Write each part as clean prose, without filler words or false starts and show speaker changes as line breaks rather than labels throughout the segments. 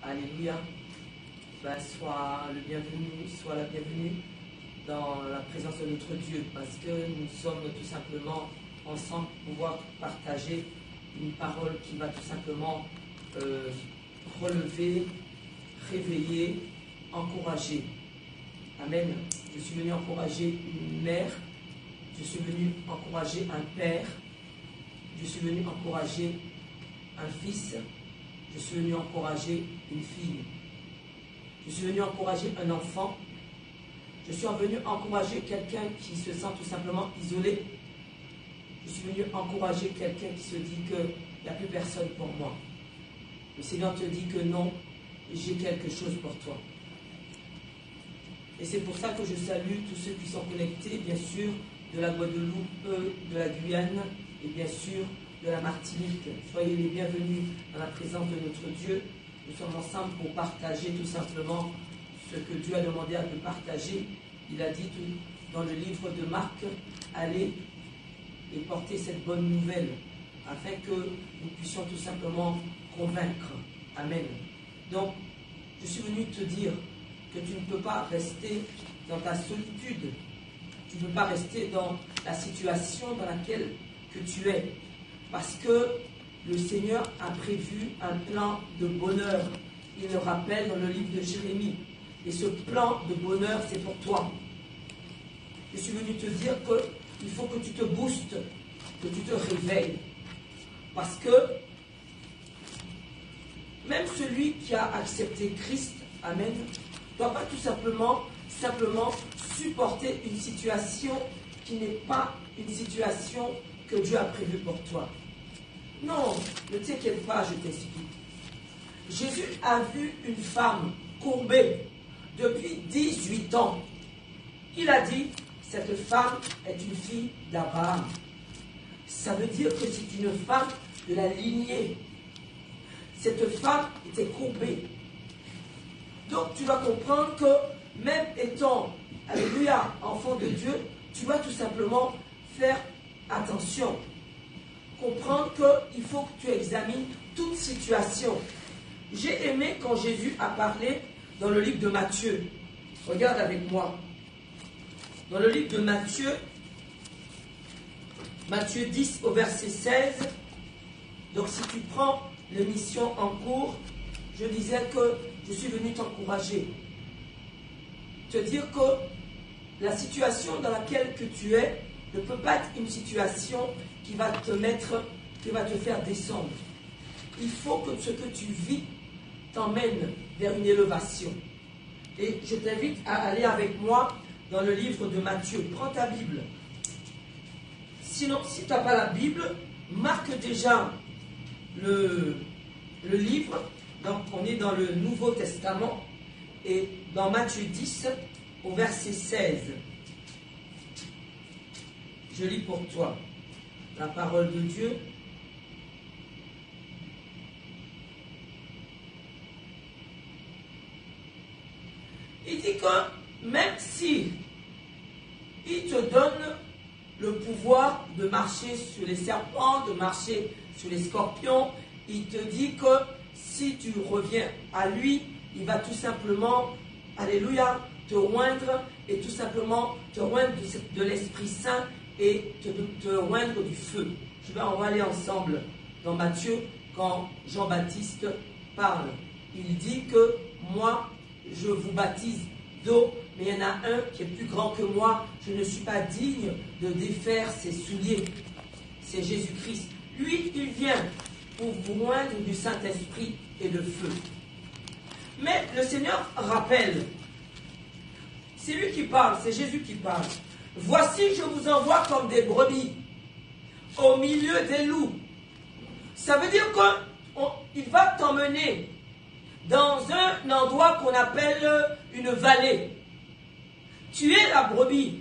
Alléluia. Ben, sois le bienvenu, sois la bienvenue dans la présence de notre Dieu, parce que nous sommes tout simplement ensemble pour pouvoir partager une parole qui va tout simplement relever, réveiller, encourager. Amen. Je suis venu encourager une mère, je suis venu encourager un père, je suis venu encourager un fils, je suis venu encourager une fille, je suis venu encourager un enfant, je suis venu encourager quelqu'un qui se sent tout simplement isolé, je suis venu encourager quelqu'un qui se dit qu'il n'y a plus personne pour moi. Le Seigneur te dit que non, j'ai quelque chose pour toi. Et c'est pour ça que je salue tous ceux qui sont connectés, bien sûr, de la Guadeloupe, de la Guyane et bien sûr de la Martinique. Soyez les bienvenus dans la présence de notre Dieu. Nous sommes ensemble pour partager tout simplement ce que Dieu a demandé à nous partager. Il a dit dans le livre de Marc, allez et portez cette bonne nouvelle afin que nous puissions tout simplement convaincre. Amen. Donc, je suis venu te dire que tu ne peux pas rester dans ta solitude. Tu ne peux pas rester dans la situation dans laquelle que tu es. Parce que le Seigneur a prévu un plan de bonheur. Il le rappelle dans le livre de Jérémie. Et ce plan de bonheur, c'est pour toi. Je suis venu te dire qu'il faut que tu te boostes, que tu te réveilles. Parce que même celui qui a accepté Christ, amen, ne doit pas tout simplement supporter une situation qui n'est pas une situation que Dieu a prévue pour toi. Non, ne t'inquiète pas, je t'explique. Jésus a vu une femme courbée depuis 18 ans. Il a dit, cette femme est une fille d'Abraham. Ça veut dire que c'est une femme de la lignée. Cette femme était courbée. Donc tu dois comprendre que même étant, alléluia, enfant de Dieu, tu dois tout simplement faire attention. Comprendre qu'il faut que tu examines toute situation. J'ai aimé quand Jésus a parlé dans le livre de Matthieu. Regarde avec moi. Dans le livre de Matthieu, Matthieu 10 au verset 16. Donc si tu prends l'émission en cours, je disais que je suis venu t'encourager. Te dire que la situation dans laquelle que tu es ne peut pas être une situation qui va te mettre, qui va te faire descendre. Il faut que ce que tu vis t'emmène vers une élévation. Et je t'invite à aller avec moi dans le livre de Matthieu. Prends ta Bible. Sinon, si tu n'as pas la Bible, marque déjà le livre. Donc, on est dans le Nouveau Testament. Et dans Matthieu 10, au verset 16. Je lis pour toi la parole de Dieu. Il dit que même si il te donne le pouvoir de marcher sur les serpents, de marcher sur les scorpions, il te dit que si tu reviens à lui, il va tout simplement, alléluia, te oindre et tout simplement te oindre de l'Esprit Saint et te oindre du feu. On va aller ensemble dans Matthieu quand Jean-Baptiste parle. Il dit que moi, je vous baptise d'eau, mais il y en a un qui est plus grand que moi. Je ne suis pas digne de défaire ses souliers. C'est Jésus-Christ. Lui, il vient pour vous oindre du Saint-Esprit et de feu. Mais le Seigneur rappelle, c'est lui qui parle, c'est Jésus qui parle. Voici, je vous envoie comme des brebis au milieu des loups. Ça veut dire qu'il va t'emmener dans un endroit qu'on appelle une vallée. Tu es la brebis,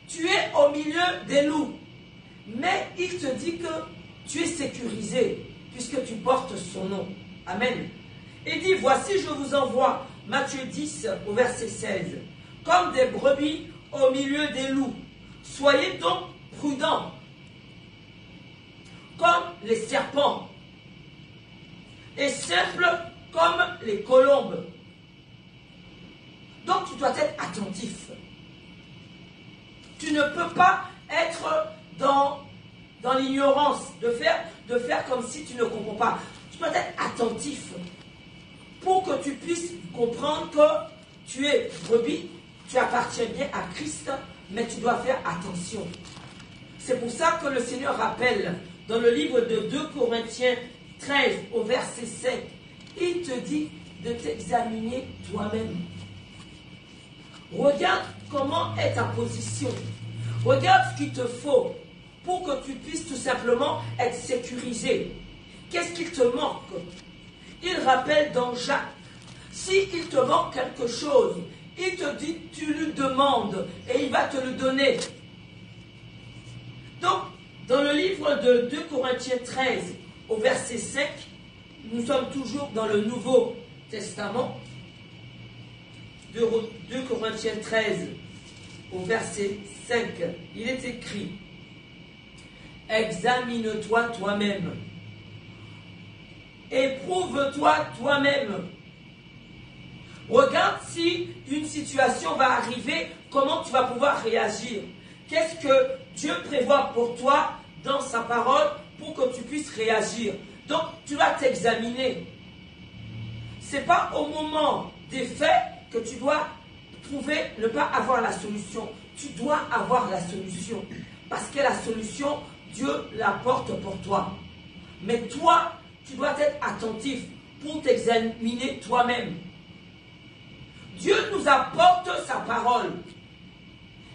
tu es au milieu des loups. Mais il te dit que tu es sécurisé puisque tu portes son nom. Amen. Il dit, voici, je vous envoie, Matthieu 10 au verset 16, comme des brebis au milieu des loups. Soyez donc prudents, comme les serpents, colombes. Donc tu dois être attentif. Tu ne peux pas être dans l'ignorance, de faire comme si tu ne comprends pas. Tu dois être attentif pour que tu puisses comprendre que tu es brebis, tu appartiens bien à Christ, mais tu dois faire attention. C'est pour ça que le Seigneur rappelle dans le livre de 2 Corinthiens 13 au verset 5, il te dit de t'examiner toi-même. Regarde comment est ta position. Regarde ce qu'il te faut pour que tu puisses tout simplement être sécurisé. Qu'est-ce qu'il te manque? Il rappelle dans Jacques, s'il te manque quelque chose, il te dit, tu lui demandes et il va te le donner. Donc, dans le livre de 2 Corinthiens 13, au verset 5, nous sommes toujours dans le Nouveau Testament. 2 Corinthiens 13, au verset 5, il est écrit, examine-toi toi-même, éprouve-toi toi-même. Regarde si une situation va arriver, comment tu vas pouvoir réagir. Qu'est-ce que Dieu prévoit pour toi dans sa parole pour que tu puisses réagir. Donc, tu vas t'examiner. Ce n'est pas au moment des faits que tu dois trouver, ne pas avoir la solution. Tu dois avoir la solution. Parce que la solution, Dieu la porte pour toi. Mais toi, tu dois être attentif pour t'examiner toi-même. Dieu nous apporte sa parole.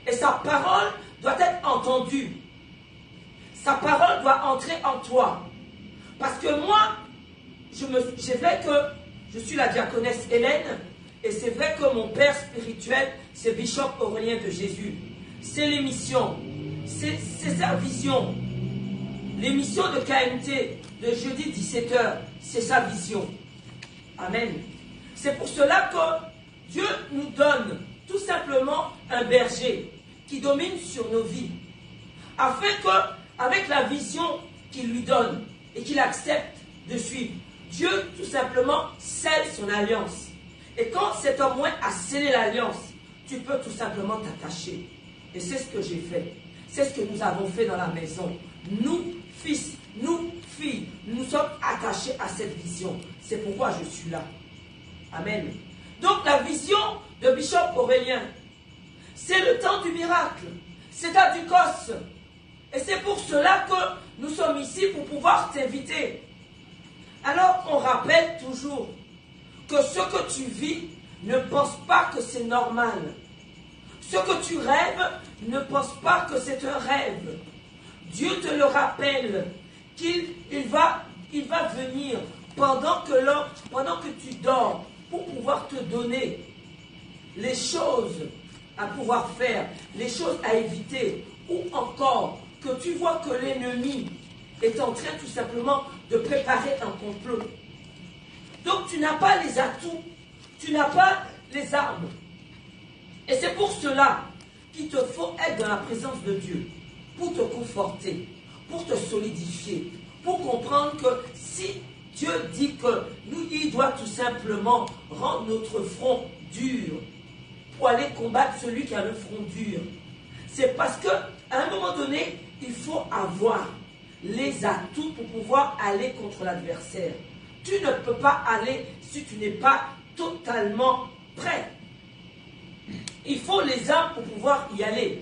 Et sa parole doit être entendue. Sa parole doit entrer en toi. Parce que moi, c'est vrai que je suis la diaconesse Hélène, et c'est vrai que mon père spirituel, c'est Bishop Aurélien de Jésus. C'est l'émission, c'est sa vision. L'émission de KMT, de jeudi 17h, c'est sa vision. Amen. C'est pour cela que Dieu nous donne tout simplement un berger qui domine sur nos vies, afin qu'avec la vision qu'il lui donne et qu'il accepte de suivre, Dieu tout simplement scelle son alliance. Et quand cet homme a scellé l'alliance, tu peux tout simplement t'attacher. Et c'est ce que j'ai fait. C'est ce que nous avons fait dans la maison. Nous, fils, nous, filles, nous sommes attachés à cette vision. C'est pourquoi je suis là. Amen. Donc la vision de Bishop Aurélien, c'est le temps du miracle. C'est à Ducos. Et c'est pour cela que nous sommes ici pour pouvoir t'inviter. Alors on rappelle toujours que ce que tu vis, ne pense pas que c'est normal. Ce que tu rêves, ne pense pas que c'est un rêve. Dieu te le rappelle qu'il va venir pendant que tu dors pour pouvoir te donner les choses à pouvoir faire, les choses à éviter, ou encore que tu vois que l'ennemi est en train tout simplement de préparer un complot. Donc tu n'as pas les atouts, tu n'as pas les armes. Et c'est pour cela qu'il te faut être dans la présence de Dieu, pour te conforter, pour te solidifier, pour comprendre que si Dieu dit que nous, il doit tout simplement rendre notre front dur, pour aller combattre celui qui a le front dur. C'est parce qu'à un moment donné, il faut avoir les atouts pour pouvoir aller contre l'adversaire. Tu ne peux pas aller si tu n'es pas totalement prêt. Il faut les armes pour pouvoir y aller.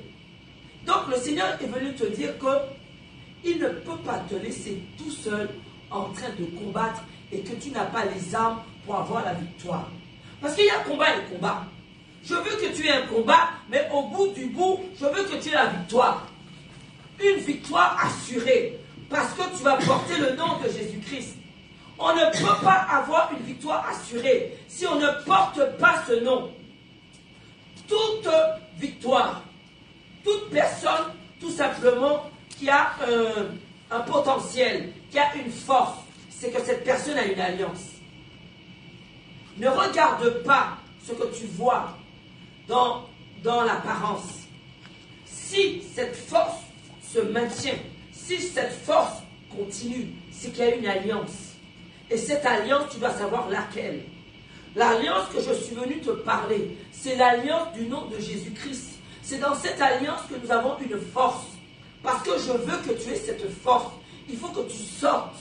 Donc le Seigneur est venu te dire qu'il ne peut pas te laisser tout seul en train de combattre et que tu n'as pas les armes pour avoir la victoire. Parce qu'il y a combat et combat. Je veux que tu aies un combat, mais au bout du bout, je veux que tu aies la victoire. Une victoire assurée, parce que tu vas porter le nom de Jésus-Christ. On ne peut pas avoir une victoire assurée si on ne porte pas ce nom. Toute victoire, toute personne, tout simplement, qui a un potentiel, qui a une force, c'est que cette personne a une alliance. Ne regarde pas ce que tu vois dans l'apparence. Si cette force se maintient, si cette force continue, c'est qu'il y a une alliance. Et cette alliance, tu dois savoir laquelle. L'alliance que je suis venu te parler, c'est l'alliance du nom de Jésus-Christ. C'est dans cette alliance que nous avons une force. Parce que je veux que tu aies cette force. Il faut que tu sortes.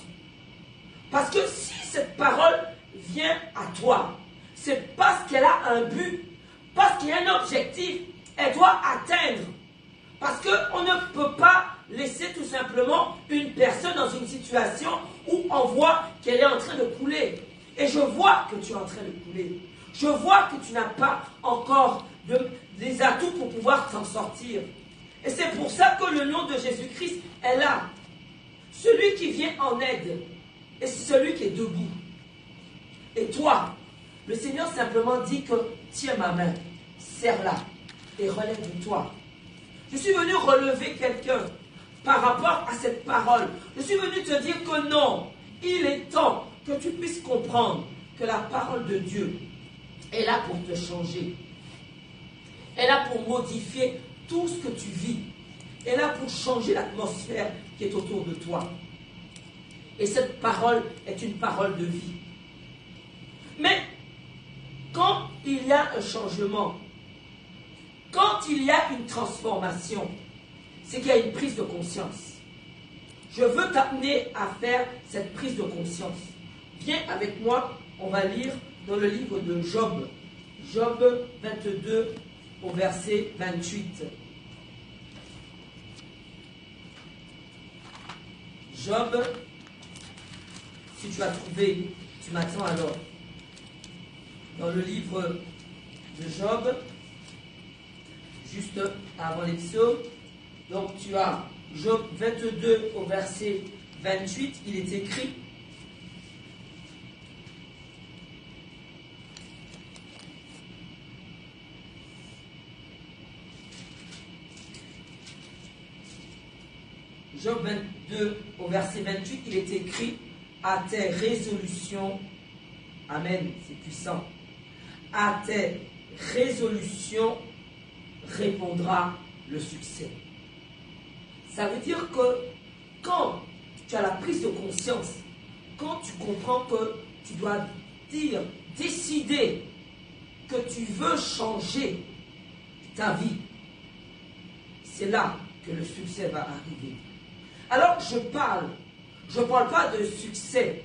Parce que si cette parole vient à toi, c'est parce qu'elle a un but, parce qu'il y a un objectif, elle doit atteindre. Parce qu'on ne peut pas laisser tout simplement une personne dans une situation où on voit qu'elle est en train de couler. Et je vois que tu es en train de couler. Je vois que tu n'as pas encore des atouts pour pouvoir t'en sortir. Et c'est pour ça que le nom de Jésus-Christ est là. Celui qui vient en aide. Et c'est celui qui est debout. Et toi, le Seigneur simplement dit que tiens ma main, serre-la et relève-toi. Je suis venu relever quelqu'un par rapport à cette parole. Je suis venu te dire que non, il est temps que tu puisses comprendre que la parole de Dieu est là pour te changer. Elle est là pour modifier tout ce que tu vis. Elle est là pour changer l'atmosphère qui est autour de toi. Et cette parole est une parole de vie. Mais quand il y a un changement, quand il y a une transformation, c'est qu'il y a une prise de conscience. Je veux t'amener à faire cette prise de conscience. Viens avec moi, on va lire dans le livre de Job. Job 22 au verset 28. Job, si tu as trouvé, tu m'attends alors. Dans le livre de Job, juste avant les psaumes, donc tu as Job 22 au verset 28, il est écrit: Job 22 au verset 28, il est écrit: à tes résolutions, amen, c'est puissant, à tes résolutions répondra le succès. Ça veut dire que quand tu as la prise de conscience, quand tu comprends que tu dois décider que tu veux changer ta vie, c'est là que le succès va arriver. Alors je ne parle pas de succès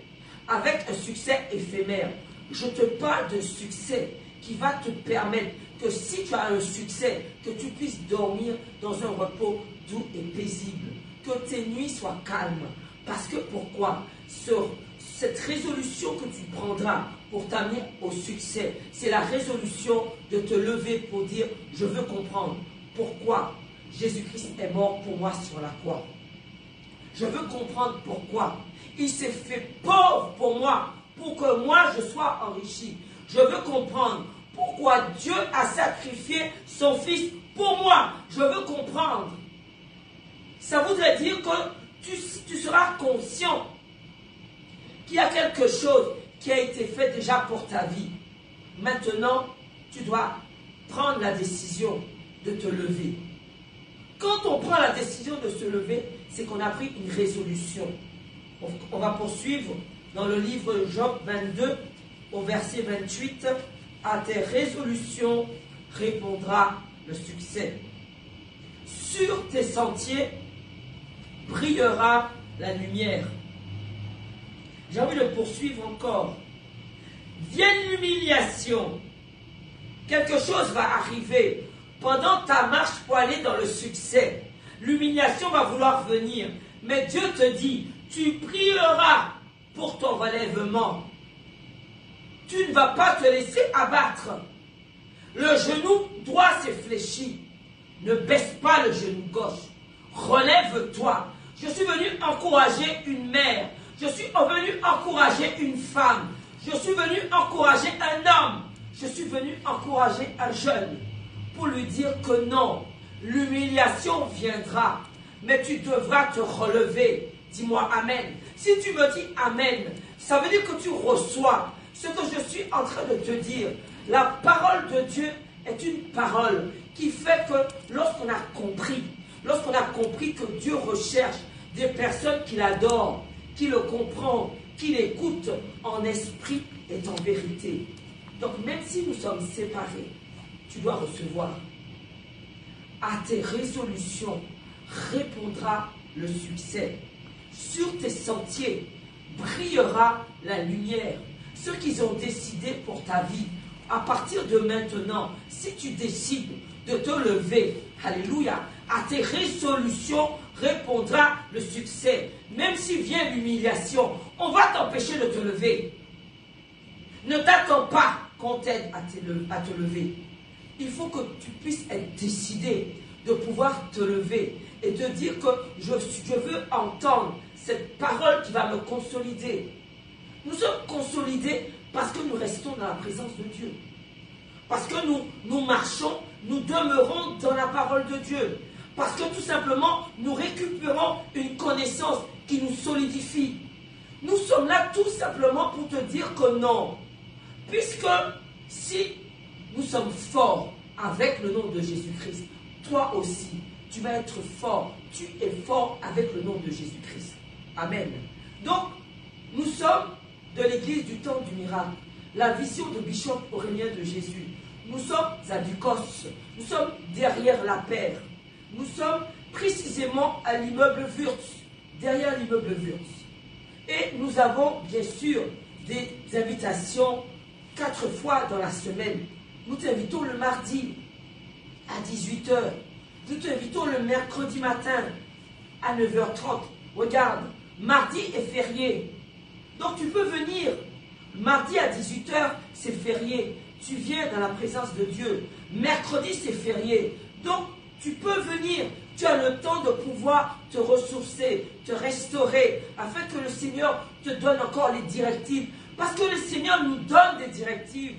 avec un succès éphémère. Je te parle de succès qui va te permettre que si tu as un succès, que tu puisses dormir dans un repos doux et paisible, que tes nuits soient calmes. Parce que pourquoi? Cette résolution que tu prendras pour t'amener au succès, c'est la résolution de te lever pour dire: je veux comprendre pourquoi Jésus-Christ est mort pour moi sur la croix. Je veux comprendre pourquoi il s'est fait pauvre pour moi, pour que moi je sois enrichi. Je veux comprendre pourquoi Dieu a sacrifié son Fils pour moi. Je veux comprendre. Ça voudrait dire que tu seras conscient qu'il y a quelque chose qui a été fait déjà pour ta vie. Maintenant, tu dois prendre la décision de te lever. Quand on prend la décision de se lever, c'est qu'on a pris une résolution. On va poursuivre dans le livre de Job 22, au verset 28. À tes résolutions répondra le succès. Sur tes sentiers brillera la lumière. J'ai envie de poursuivre encore. Vienne l'humiliation. Quelque chose va arriver pendant ta marche pour aller dans le succès. L'humiliation va vouloir venir. Mais Dieu te dit, tu prieras pour ton relèvement. Tu ne vas pas te laisser abattre. Le genou droit s'est fléchi. Ne baisse pas le genou gauche. Relève-toi. Je suis venu encourager une mère. Je suis venu encourager une femme. Je suis venu encourager un homme. Je suis venu encourager un jeune. Pour lui dire que non, l'humiliation viendra. Mais tu devras te relever. Dis-moi Amen. Si tu me dis Amen, ça veut dire que tu reçois ce que je suis en train de te dire. La parole de Dieu est une parole qui fait que lorsqu'on a compris que Dieu recherche des personnes qui l'adorent, qui le comprennent, qui l'écoutent en esprit et en vérité. Donc même si nous sommes séparés, tu dois recevoir. À tes résolutions répondra le succès. Sur tes sentiers brillera la lumière. Ce qu'ils ont décidé pour ta vie, à partir de maintenant, si tu décides de te lever, alléluia, à tes résolutions répondra le succès. Même si vient l'humiliation, on va t'empêcher de te lever. Ne t'attends pas qu'on t'aide à te lever. Il faut que tu puisses être décidé de pouvoir te lever et te dire que je veux entendre cette parole qui va me consolider. Nous sommes consolidés parce que nous restons dans la présence de Dieu. Parce que nous marchons, nous demeurons dans la parole de Dieu. Parce que tout simplement, nous récupérons une connaissance qui nous solidifie. Nous sommes là tout simplement pour te dire que non. Puisque si nous sommes forts avec le nom de Jésus-Christ, toi aussi, tu vas être fort. Tu es fort avec le nom de Jésus-Christ. Amen. Donc, nous sommes de l'église du temps du miracle. La vision de Bishop Aurélien de Jésus. Nous sommes à Ducos. Nous sommes derrière la paire. Nous sommes précisément à l'immeuble Wurtz. Derrière l'immeuble Wurtz. Et nous avons bien sûr des invitations 4 fois dans la semaine. Nous t'invitons le mardi à 18 h. Nous t'invitons le mercredi matin à 9 h 30. Regarde, mardi est férié. Donc tu peux venir. Mardi à 18 h, c'est férié. Tu viens dans la présence de Dieu. Mercredi, c'est férié. Donc tu peux venir. Tu as le temps de pouvoir te ressourcer, te restaurer, afin que le Seigneur te donne encore les directives. Parce que le Seigneur nous donne des directives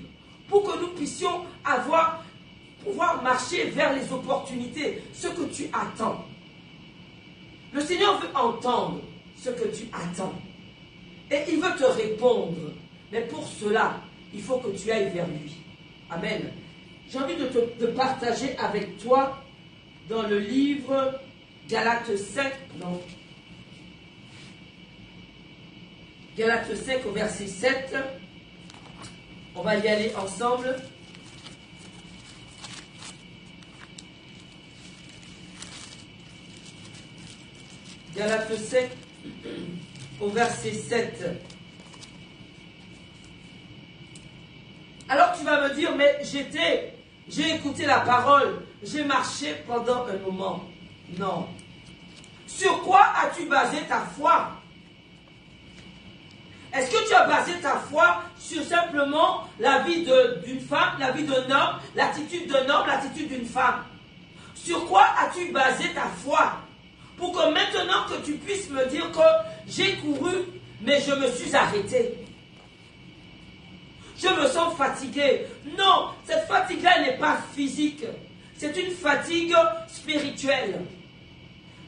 pour que nous puissions pouvoir marcher vers les opportunités, ce que tu attends. Le Seigneur veut entendre ce que tu attends. Et il veut te répondre. Mais pour cela, il faut que tu ailles vers lui. Amen. J'ai envie de partager avec toi dans le livre Galates 5, non. Galates 5 au verset 7. On va y aller ensemble. Galates 5 au verset 7. Alors tu vas me dire, mais j'ai écouté la parole, j'ai marché pendant un moment. Non. Sur quoi as-tu basé ta foi? Est-ce que tu as basé ta foi sur simplement la vie d'une femme, la vie d'un homme, l'attitude d'un homme, l'attitude d'une femme? Sur quoi as-tu basé ta foi? Pour que maintenant que tu puisses me dire que j'ai couru, mais je me suis arrêté. Je me sens fatigué. Non, cette fatigue-là n'est pas physique. C'est une fatigue spirituelle.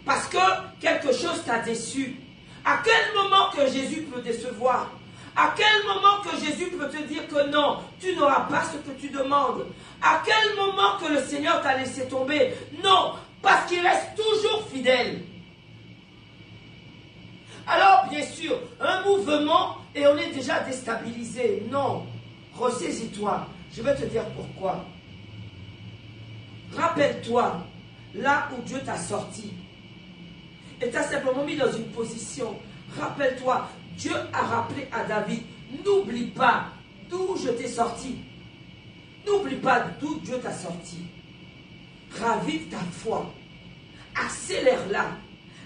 Parce que quelque chose t'a déçu. À quel moment que Jésus peut décevoir? À quel moment que Jésus peut te dire que non, tu n'auras pas ce que tu demandes? À quel moment que le Seigneur t'a laissé tomber? Non, parce qu'il reste toujours fidèle. Alors, bien sûr, un mouvement et on est déjà déstabilisé. Non, ressaisis-toi. Je vais te dire pourquoi. Rappelle-toi, là où Dieu t'a sorti, et t'a simplement mis dans une position. Rappelle-toi, Dieu a rappelé à David, n'oublie pas d'où je t'ai sorti. N'oublie pas d'où Dieu t'a sorti. Ravive ta foi. Accélère-la.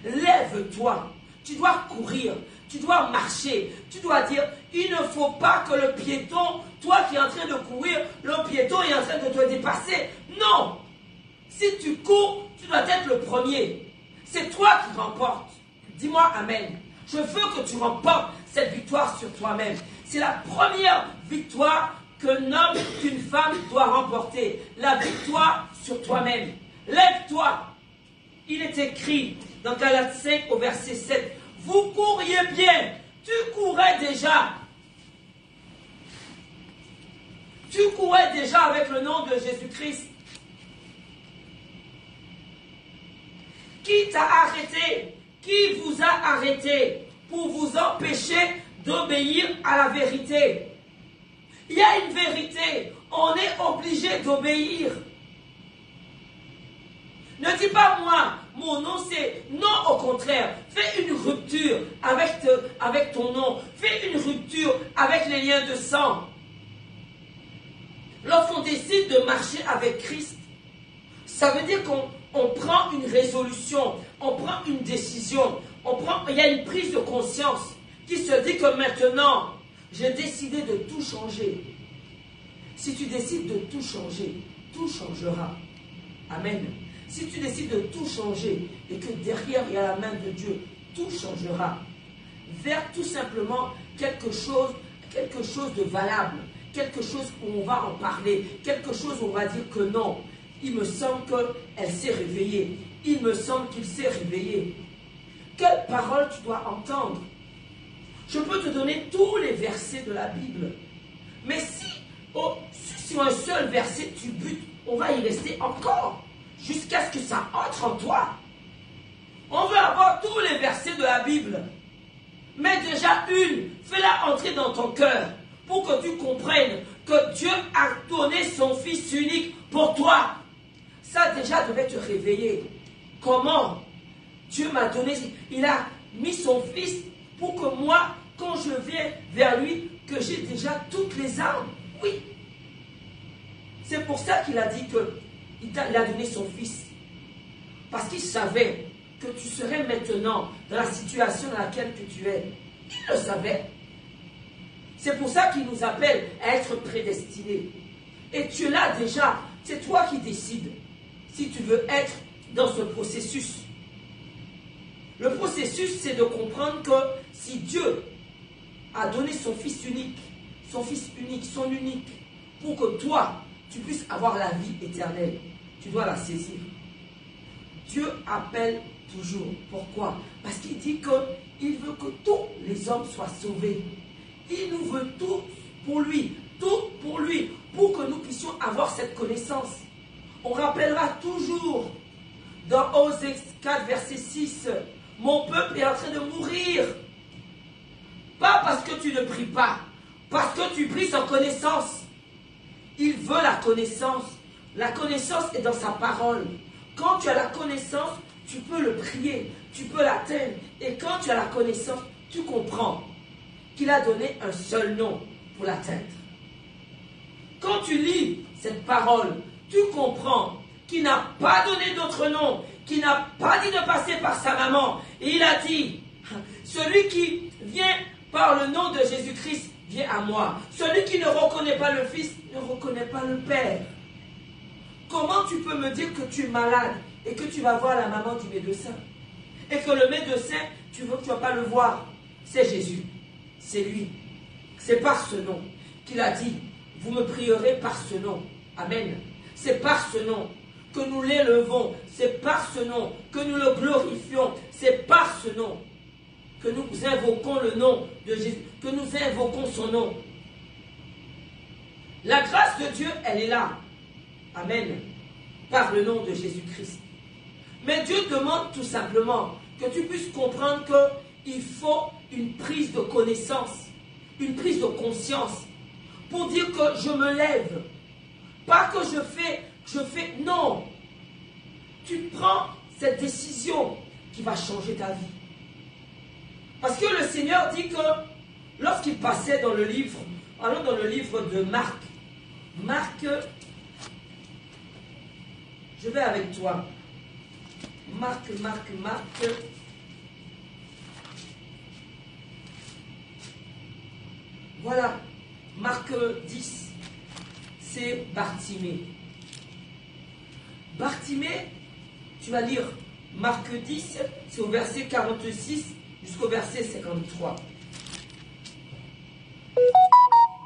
Lève-toi. Tu dois courir. Tu dois marcher. Tu dois dire, il ne faut pas que le piéton, toi qui es en train de courir, le piéton est en train de te dépasser. Non. Si tu cours, tu dois être le premier. C'est toi qui remportes. Dis-moi Amen. Je veux que tu remportes cette victoire sur toi-même. C'est la première victoire qu'un homme, qu'une femme doit remporter. La victoire sur toi-même. Lève-toi. Il est écrit dans Galates 5 au verset 7. Vous couriez bien. Tu courais déjà. Tu courais déjà avec le nom de Jésus-Christ. Qui t'a arrêté? Qui vous a arrêté pour vous empêcher d'obéir à la vérité? Il y a une vérité. On est obligé d'obéir. Ne dis pas moi, mon nom c'est... Non, au contraire. Fais une rupture avec ton nom. Fais une rupture avec les liens de sang. Lorsqu'on décide de marcher avec Christ, ça veut dire qu'on prend une résolution, on prend une décision, il y a une prise de conscience qui se dit que maintenant, j'ai décidé de tout changer. Si tu décides de tout changer, tout changera. Amen. Si tu décides de tout changer et que derrière il y a la main de Dieu, tout changera. Vers tout simplement quelque chose de valable, quelque chose où on va en parler, quelque chose où on va dire que non. Il me semble qu'elle s'est réveillée. Il me semble qu'il s'est réveillé. Quelle parole tu dois entendre? Je peux te donner tous les versets de la Bible. Mais si sur un seul verset tu butes, on va y rester encore. Jusqu'à ce que ça entre en toi. On veut avoir tous les versets de la Bible. Mais déjà fais-la entrer dans ton cœur. Pour que tu comprennes que Dieu a donné son Fils unique pour toi. Ça déjà devait te réveiller. Comment? Dieu m'a donné, il a mis son Fils pour que moi, quand je viens vers lui, que j'ai déjà toutes les armes. Oui. C'est pour ça qu'il a dit qu'il a donné son Fils. Parce qu'il savait que tu serais maintenant dans la situation dans laquelle tu es. Il le savait. C'est pour ça qu'il nous appelle à être prédestinés. Et tu l'as déjà. C'est toi qui décides si tu veux être dans ce processus. Le processus, c'est de comprendre que si Dieu a donné son Fils unique, son unique, pour que toi, tu puisses avoir la vie éternelle, tu dois la saisir. Dieu appelle toujours. Pourquoi? Parce qu'il dit qu'il veut que tous les hommes soient sauvés. Il nous veut tout pour lui, pour que nous puissions avoir cette connaissance. On rappellera toujours dans Osée 4, verset 6, « Mon peuple est en train de mourir. » Pas parce que tu ne pries pas, parce que tu pries sans connaissance. Il veut la connaissance. La connaissance est dans sa parole. Quand tu as la connaissance, tu peux le prier, tu peux l'atteindre. Et quand tu as la connaissance, tu comprends qu'il a donné un seul nom pour l'atteindre. Quand tu lis cette parole, tu comprends qu'il n'a pas donné d'autre nom, qu'il n'a pas dit de passer par sa maman. Et il a dit, celui qui vient par le nom de Jésus-Christ vient à moi. Celui qui ne reconnaît pas le Fils ne reconnaît pas le Père. Comment tu peux me dire que tu es malade et que tu vas voir la maman du médecin? Et que le médecin, tu ne vas pas le voir? C'est Jésus. C'est lui. C'est par ce nom qu'il a dit, vous me prierez par ce nom. Amen. C'est par ce nom que nous l'élevons. C'est par ce nom que nous le glorifions. C'est par ce nom que nous invoquons le nom de Jésus, que nous invoquons son nom. La grâce de Dieu, elle est là. Amen. Par le nom de Jésus-Christ. Mais Dieu demande tout simplement que tu puisses comprendre qu'il faut une prise de connaissance, une prise de conscience, pour dire que je me lève. Pas que je fais, non. Tu prends cette décision qui va changer ta vie. Parce que le Seigneur dit que lorsqu'il passait dans le livre, allons dans le livre de Marc. Marc, je vais avec toi. Marc. Voilà, Marc 10, c'est Bartimée. Bartimée, tu vas lire Marc 10, c'est au verset 46 jusqu'au verset 53.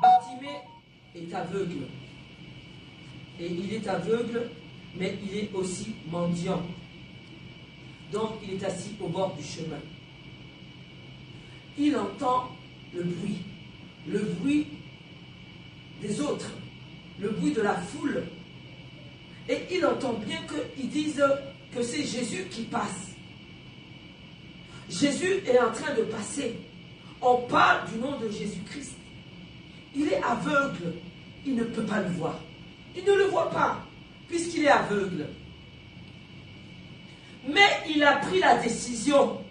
Bartimée est aveugle. Et il est aveugle, mais il est aussi mendiant. Donc il est assis au bord du chemin. Il entend le bruit des autres, le bruit de la foule. Et il entend bien qu'ils disent que c'est Jésus qui passe. Jésus est en train de passer. On parle du nom de Jésus-Christ. il est aveugle. Il ne peut pas le voir. Il ne le voit pas, puisqu'il est aveugle. Mais il a pris la décision.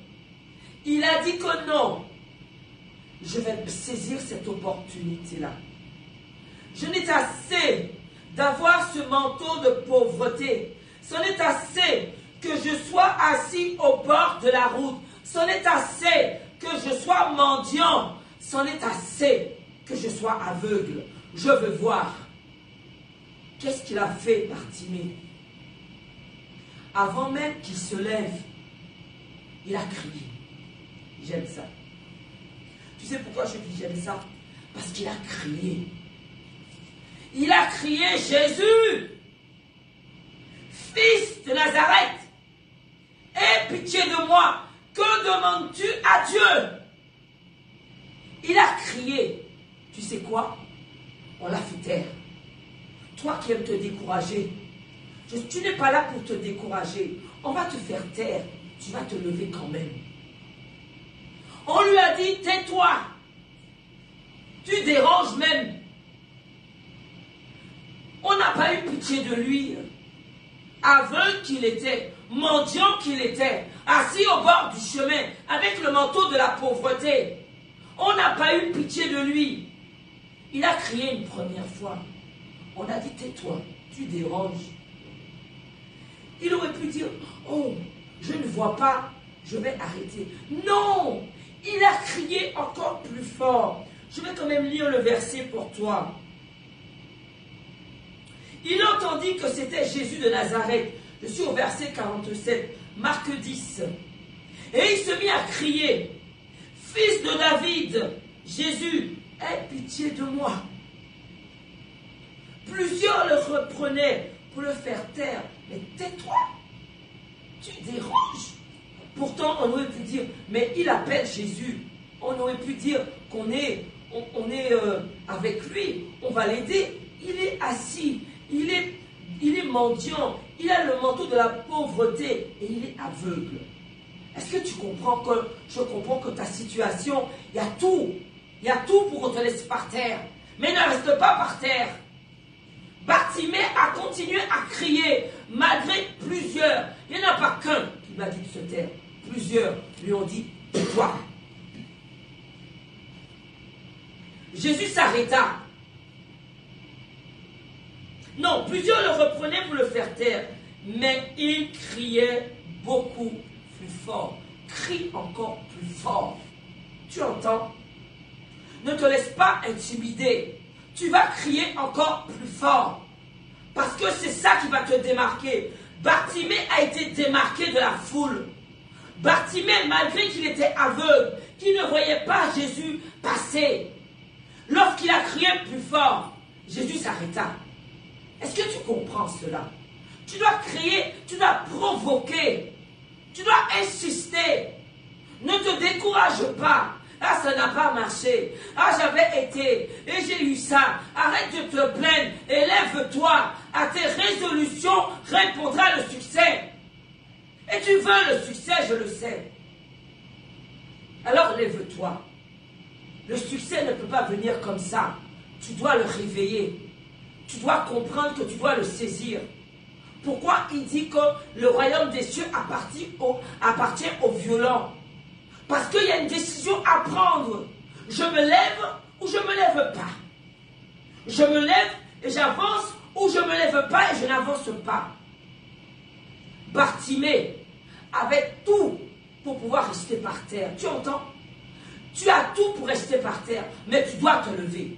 Il a dit que non, je vais saisir cette opportunité-là. Je n'ai assez d'avoir ce manteau de pauvreté. C'en est assez que je sois assis au bord de la route. C'en est assez que je sois mendiant. C'en est assez que je sois aveugle. Je veux voir. Qu'est-ce qu'il a fait, Bartimée? Avant même qu'il se lève, il a crié. J'aime ça. Tu sais pourquoi je dis j'aime ça? Parce qu'il a crié. Il a crié, Jésus, fils de Nazareth, aie pitié de moi. Que demandes-tu à Dieu? Il a crié. Tu sais quoi? On l'a fait taire. Toi qui aimes te décourager, tu n'es pas là pour te décourager. On va te faire taire. Tu vas te lever quand même. On lui a dit, tais-toi. Tu déranges même. On n'a pas eu pitié de lui. Aveugle qu'il était, mendiant qu'il était, assis au bord du chemin, avec le manteau de la pauvreté. On n'a pas eu pitié de lui. Il a crié une première fois. On a dit, tais-toi, tu déranges. Il aurait pu dire, oh, je ne vois pas, je vais arrêter. Non, il a crié encore plus fort. Je vais quand même lire le verset pour toi. Il entendit que c'était Jésus de Nazareth. Je suis au verset 47, Marc 10. Et il se mit à crier, fils de David, Jésus, aie pitié de moi. Plusieurs le reprenaient pour le faire taire. Mais tais-toi, tu déranges. Pourtant, on aurait pu dire, mais il appelle Jésus. On aurait pu dire qu'on est, avec lui, on va l'aider. Il est assis, il est mendiant, il a le manteau de la pauvreté et il est aveugle. Est-ce que tu comprends que, je comprends que ta situation, il y a tout pour qu'on te laisse par terre. Mais ne reste pas par terre. Bartimée a continué à crier, malgré plusieurs. Il n'y en a pas qu'un qui lui a dit de se taire. Plusieurs lui ont dit, tais-toi. Jésus s'arrêta. Non, plusieurs le reprenaient pour le faire taire. Mais il criait beaucoup plus fort. Crie encore plus fort. Tu entends? Ne te laisse pas intimider. Tu vas crier encore plus fort. Parce que c'est ça qui va te démarquer. Bartimée a été démarqué de la foule. Bartimée, malgré qu'il était aveugle, qu'il ne voyait pas Jésus passer, lorsqu'il a crié plus fort, Jésus s'arrêta. Est-ce que tu comprends cela? Tu dois crier, tu dois provoquer, tu dois insister. Ne te décourage pas. Ah, ça n'a pas marché. Ah, j'avais été et j'ai eu ça. Arrête de te plaindre. Élève-toi. À tes résolutions répondra le succès. Et tu veux le succès, je le sais. Alors lève-toi. Le succès ne peut pas venir comme ça. Tu dois le réveiller. Tu dois comprendre que tu dois le saisir. Pourquoi il dit que le royaume des cieux appartient aux violents? Parce qu'il y a une décision à prendre. Je me lève ou je ne me lève pas. Je me lève et j'avance ou je ne me lève pas et je n'avance pas. Bartimée avait tout pour pouvoir rester par terre. Tu entends? Tu as tout pour rester par terre, mais tu dois te lever.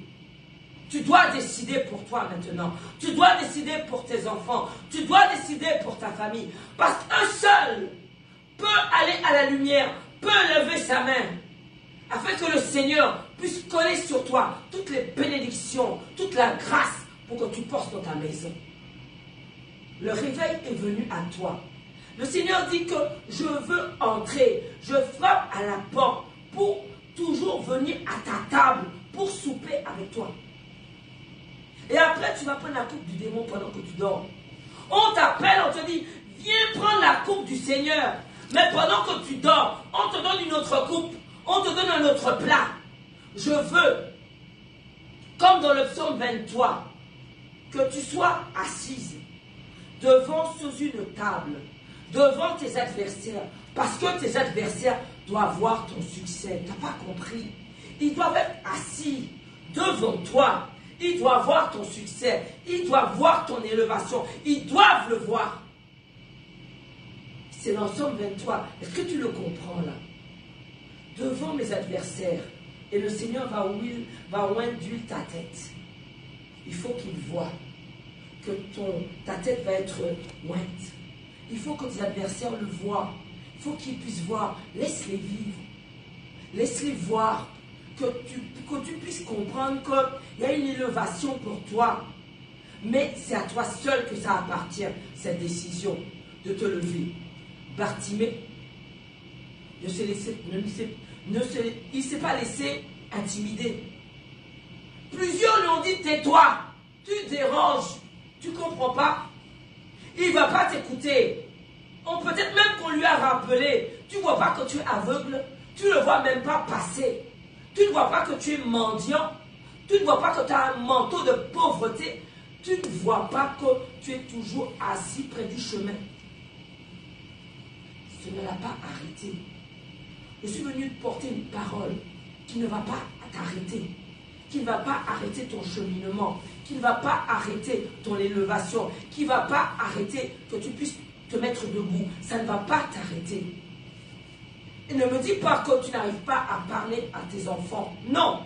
Tu dois décider pour toi maintenant. Tu dois décider pour tes enfants. Tu dois décider pour ta famille. Parce qu'un seul peut aller à la lumière, peut lever sa main, afin que le Seigneur puisse coller sur toi toutes les bénédictions, toute la grâce pour que tu portes dans ta maison. Le réveil est venu à toi. Le Seigneur dit que je veux entrer, je frappe à la porte pour toujours venir à ta table, pour souper avec toi. Et après, tu vas prendre la coupe du démon pendant que tu dors. On t'appelle, on te dit, viens prendre la coupe du Seigneur. Mais pendant que tu dors, on te donne une autre coupe, on te donne un autre plat. Je veux comme dans le psaume 23, que tu sois assise devant sous une table, devant tes adversaires, parce que tes adversaires doivent voir ton succès. Tu n'as pas compris. Ils doivent être assis devant toi. Ils doivent voir ton succès. Ils doivent voir ton élévation. Ils doivent le voir. C'est dans Psaume 23. Est-ce que tu le comprends là? Devant mes adversaires. Et le Seigneur va oindre d'huile ta tête. Il faut qu'il voie que ta tête va être ointe. Il faut que tes adversaires le voient. Il faut qu'ils puissent voir. Laisse-les vivre. Laisse-les voir. Que tu puisses comprendre qu'il y a une élévation pour toi. Mais c'est à toi seul que ça appartient, cette décision de te lever. Bartimée il ne s'est pas laissé intimider. Plusieurs lui ont dit, tais-toi, tu déranges, tu ne comprends pas. Il ne va pas t'écouter. Peut-être même qu'on lui a rappelé, tu ne vois pas que tu es aveugle, tu ne le vois même pas passer. Tu ne vois pas que tu es mendiant. Tu ne vois pas que tu as un manteau de pauvreté. Tu ne vois pas que tu es toujours assis près du chemin. Ce ne l'a pas arrêté. Je suis venu te porter une parole qui ne va pas t'arrêter. Qui ne va pas arrêter ton cheminement. Qui ne va pas arrêter ton élévation. Qui ne va pas arrêter que tu puisses te mettre debout. Ça ne va pas t'arrêter. Et ne me dis pas que tu n'arrives pas à parler à tes enfants. Non.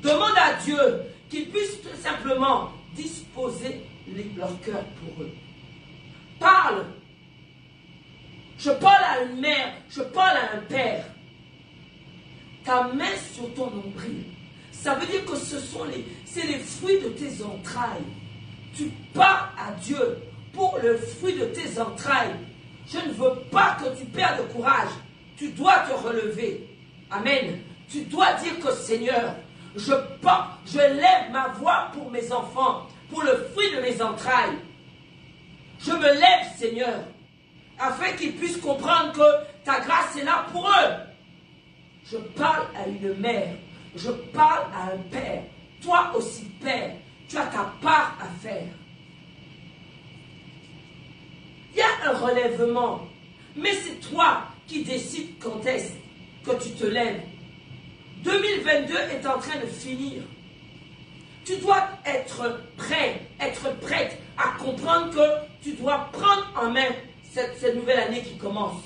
Demande à Dieu qu'il puisse tout simplement disposer leur cœur pour eux. Parle. Je parle à une mère, je parle à un père. Ta main sur ton nombril. Ça veut dire que c'est les fruits de tes entrailles. Tu parles à Dieu pour le fruit de tes entrailles. Je ne veux pas que tu perdes le courage. Tu dois te relever. Amen. Tu dois dire que Seigneur, je lève ma voix pour mes enfants, pour le fruit de mes entrailles. Je me lève, Seigneur, afin qu'ils puissent comprendre que ta grâce est là pour eux. Je parle à une mère, je parle à un père. Toi aussi, Père, tu as ta part à faire. Il y a un relèvement, mais c'est toi qui décides quand est-ce que tu te lèves. 2022 est en train de finir. Tu dois être prêt, être prête à comprendre que tu dois prendre en main cette nouvelle année qui commence.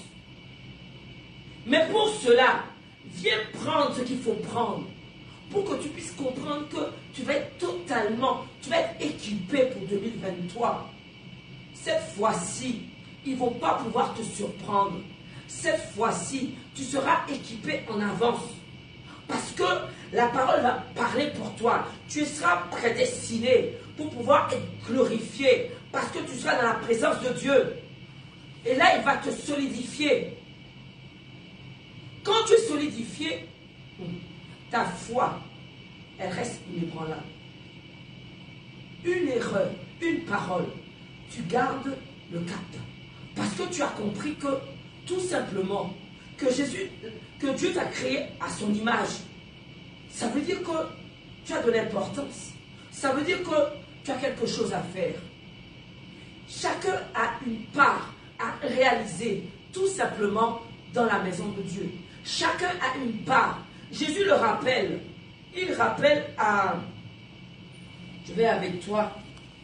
Mais pour cela, viens prendre ce qu'il faut prendre pour que tu puisses comprendre que tu vas être tu vas être équipé pour 2023. Cette fois-ci, ils ne vont pas pouvoir te surprendre. Cette fois-ci, tu seras équipé en avance. Parce que la parole va parler pour toi. Tu seras prédestiné pour pouvoir être glorifié. Parce que tu seras dans la présence de Dieu. Et là, il va te solidifier. Quand tu es solidifié, ta foi, elle reste inébranlable. Une erreur, une parole, tu gardes le cap. Parce que tu as compris que, tout simplement, que Dieu t'a créé à son image. Ça veut dire que tu as de l'importance. Ça veut dire que tu as quelque chose à faire. Chacun a une part à réaliser, tout simplement, dans la maison de Dieu. Chacun a une part. Jésus le rappelle. Il rappelle à... Je vais avec toi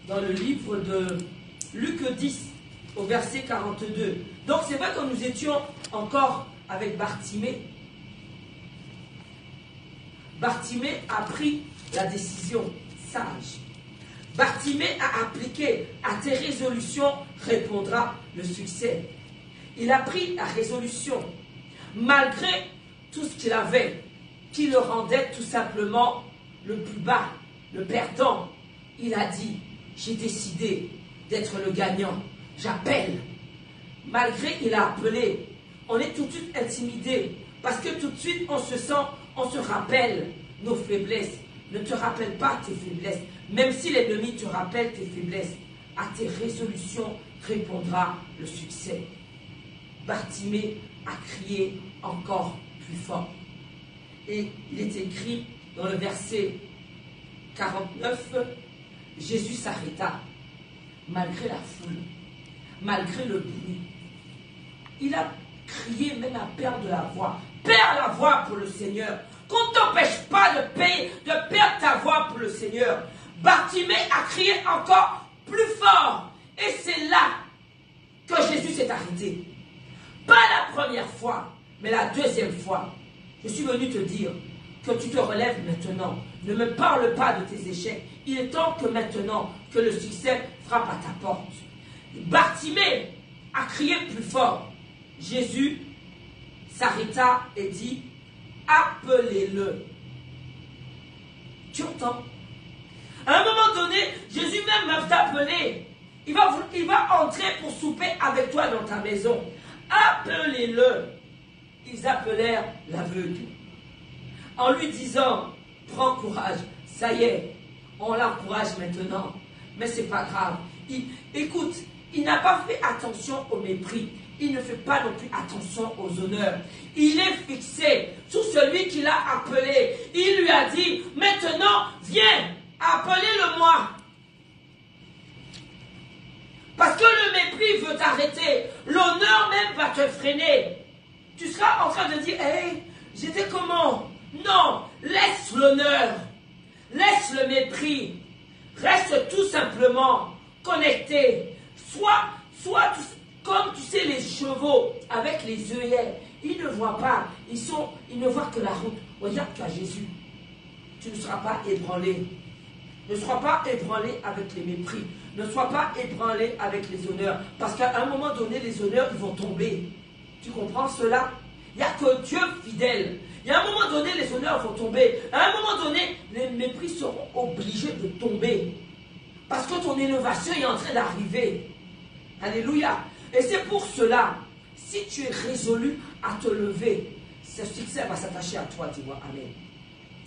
dans le livre de Luc 10, au verset 42. Donc c'est vrai que nous étions encore avec Bartimée. Bartimée a pris la décision sage. Bartimée a appliqué à tes résolutions répondra le succès. Il a pris la résolution malgré tout ce qu'il avait qui le rendait tout simplement le plus bas, le perdant. Il a dit, j'ai décidé d'être le gagnant. J'appelle. Malgré il a appelé, on est tout de suite intimidé parce que tout de suite on se rappelle nos faiblesses. Ne te rappelle pas tes faiblesses. Même si l'ennemi te rappelle tes faiblesses, à tes résolutions répondra le succès. Bartimée a crié encore plus fort. Et il est écrit dans le verset 49, Jésus s'arrêta, malgré la foule, malgré le bruit. Il a crié même à perdre la voix. Perds la voix pour le Seigneur. Qu'on ne t'empêche pas de perdre ta voix pour le Seigneur. Bartimée a crié encore plus fort. Et c'est là que Jésus s'est arrêté. Pas la première fois, mais la deuxième fois. Je suis venu te dire que tu te relèves maintenant. Ne me parle pas de tes échecs. Il est temps que maintenant que le succès frappe à ta porte. Bartimée a crié plus fort. Jésus s'arrêta et dit, appelez-le. Tu entends? À un moment donné, Jésus même va t'appeler. Il va entrer pour souper avec toi dans ta maison. Appelez-le. Ils appelèrent l'aveugle. En lui disant, prends courage, ça y est, on l'encourage maintenant. Mais c'est pas grave. Écoute, il n'a pas fait attention au mépris. Il ne fait pas non plus attention aux honneurs. Il est fixé sur celui qui l'a appelé. Il lui a dit, maintenant, viens, appelez-le-moi. Parce que le mépris veut t'arrêter. L'honneur même va te freiner. Tu seras en train de dire, hey, j'étais comment? Non, laisse l'honneur. Laisse le mépris. Reste tout simplement connecté. Sois comme tu sais les chevaux avec les œillets. Ils ne voient pas. Ils ne voient que la route. Regarde, tu as Jésus. Tu ne seras pas ébranlé. Ne sois pas ébranlé avec les mépris. Ne sois pas ébranlé avec les honneurs. Parce qu'à un moment donné, les honneurs, ils vont tomber. Tu comprends cela? Il n'y a que Dieu fidèle. Il y a un moment donné, les honneurs vont tomber. À un moment donné, les mépris seront obligés de tomber. Parce que ton élévation est en train d'arriver. Alléluia. Et c'est pour cela, si tu es résolu à te lever, ce succès va s'attacher à toi. Dis-moi Amen.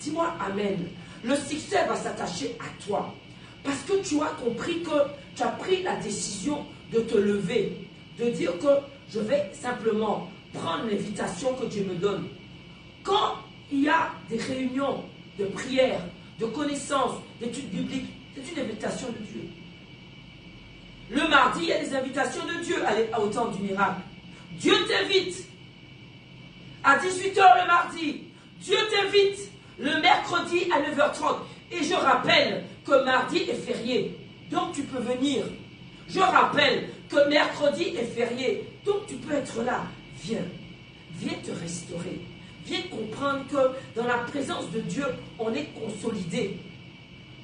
Dis-moi Amen. Le succès va s'attacher à toi. Parce que tu as compris que tu as pris la décision de te lever. De dire que je vais simplement prendre l'invitation que Dieu me donne. Quand il y a des réunions de prière, de connaissances, d'études bibliques, c'est une invitation de Dieu. Le mardi, il y a des invitations de Dieu au temps du miracle. Dieu t'invite à 18 h le mardi. Dieu t'invite le mercredi à 9 h 30. Et je rappelle que mardi est férié. Donc tu peux venir. Je rappelle que mercredi est férié. Donc tu peux être là. Viens. Viens te restaurer. Viens comprendre que dans la présence de Dieu, on est consolidé.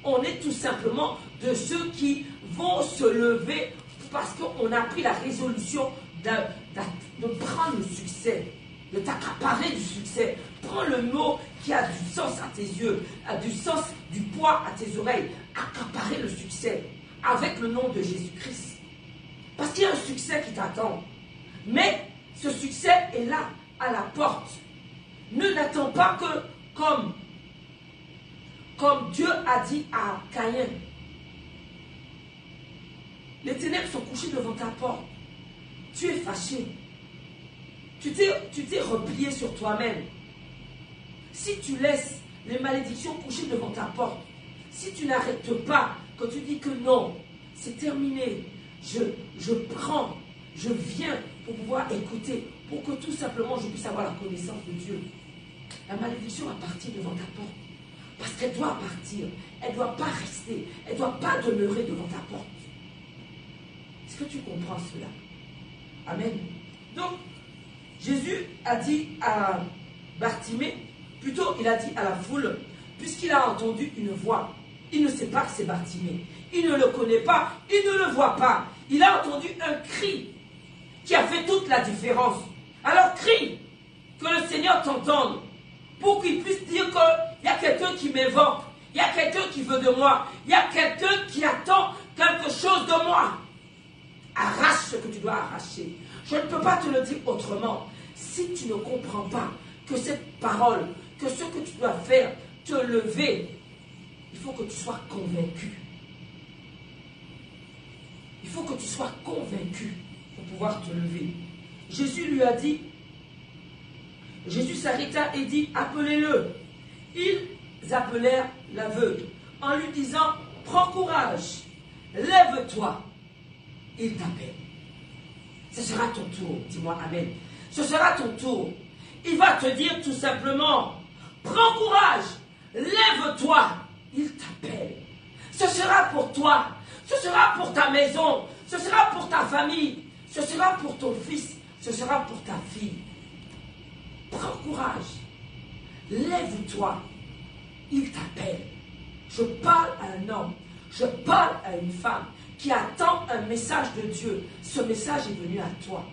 On est tout simplement de ceux qui vont se lever parce qu'on a pris la résolution de prendre le succès, de t'accaparer du succès. Prends le mot qui a du sens à tes yeux, a du sens, du poids à tes oreilles. Accaparer le succès avec le nom de Jésus-Christ. Parce qu'il y a un succès qui t'attend. Mais ce succès est là, à la porte. Ne n'attends pas que, comme Dieu a dit à Caïn, les ténèbres sont couchées devant ta porte. Tu es fâché. Tu t'es replié sur toi-même. Si tu laisses les malédictions coucher devant ta porte, si tu n'arrêtes pas, quand tu dis que non, c'est terminé, je prends, je viens pour pouvoir écouter, pour que tout simplement je puisse avoir la connaissance de Dieu. La malédiction va partir devant ta porte. Parce qu'elle doit partir. Elle ne doit pas rester. Elle ne doit pas demeurer devant ta porte. Est-ce que tu comprends cela? Amen. Donc, Jésus a dit à Bartimée, plutôt il a dit à la foule, puisqu'il a entendu une voix, il ne sait pas que c'est Bartimée. Il ne le connaît pas, il ne le voit pas. Il a entendu un cri qui a fait toute la différence. Alors crie, que le Seigneur t'entende, pour qu'il puisse dire qu'il y a quelqu'un qui m'invoque, il y a quelqu'un qui veut de moi, il y a quelqu'un qui attend quelque chose de moi. Arrache ce que tu dois arracher. Je ne peux pas te le dire autrement. Si tu ne comprends pas que cette parole, que ce que tu dois faire, te lever, il faut que tu sois convaincu. Il faut que tu sois convaincu pour pouvoir te lever. Jésus lui a dit, Jésus s'arrêta et dit, appelez-le. Ils ils appelèrent l'aveugle en lui disant, prends courage, lève-toi, il t'appelle. Ce sera ton tour, dis-moi amen. Ce sera ton tour. Il va te dire tout simplement, prends courage, lève-toi, il t'appelle. Ce sera pour toi, ce sera pour ta maison, ce sera pour ta famille, ce sera pour ton fils, ce sera pour ta fille. Prends courage, lève-toi, il t'appelle. Je parle à un homme, je parle à une femme qui attend un message de Dieu. Ce message est venu à toi.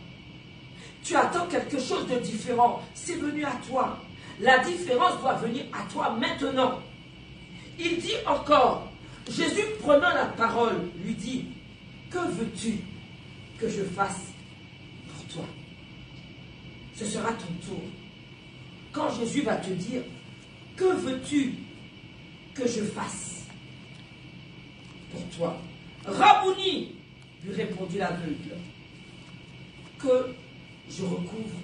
Tu attends quelque chose de différent, c'est venu à toi. La différence doit venir à toi maintenant. Il dit encore, Jésus prenant la parole, lui dit, que veux-tu que je fasse pour toi? Ce sera ton tour. Quand Jésus va te dire, que veux-tu que je fasse pour toi? Rabouni, lui répondit l'aveugle, que je recouvre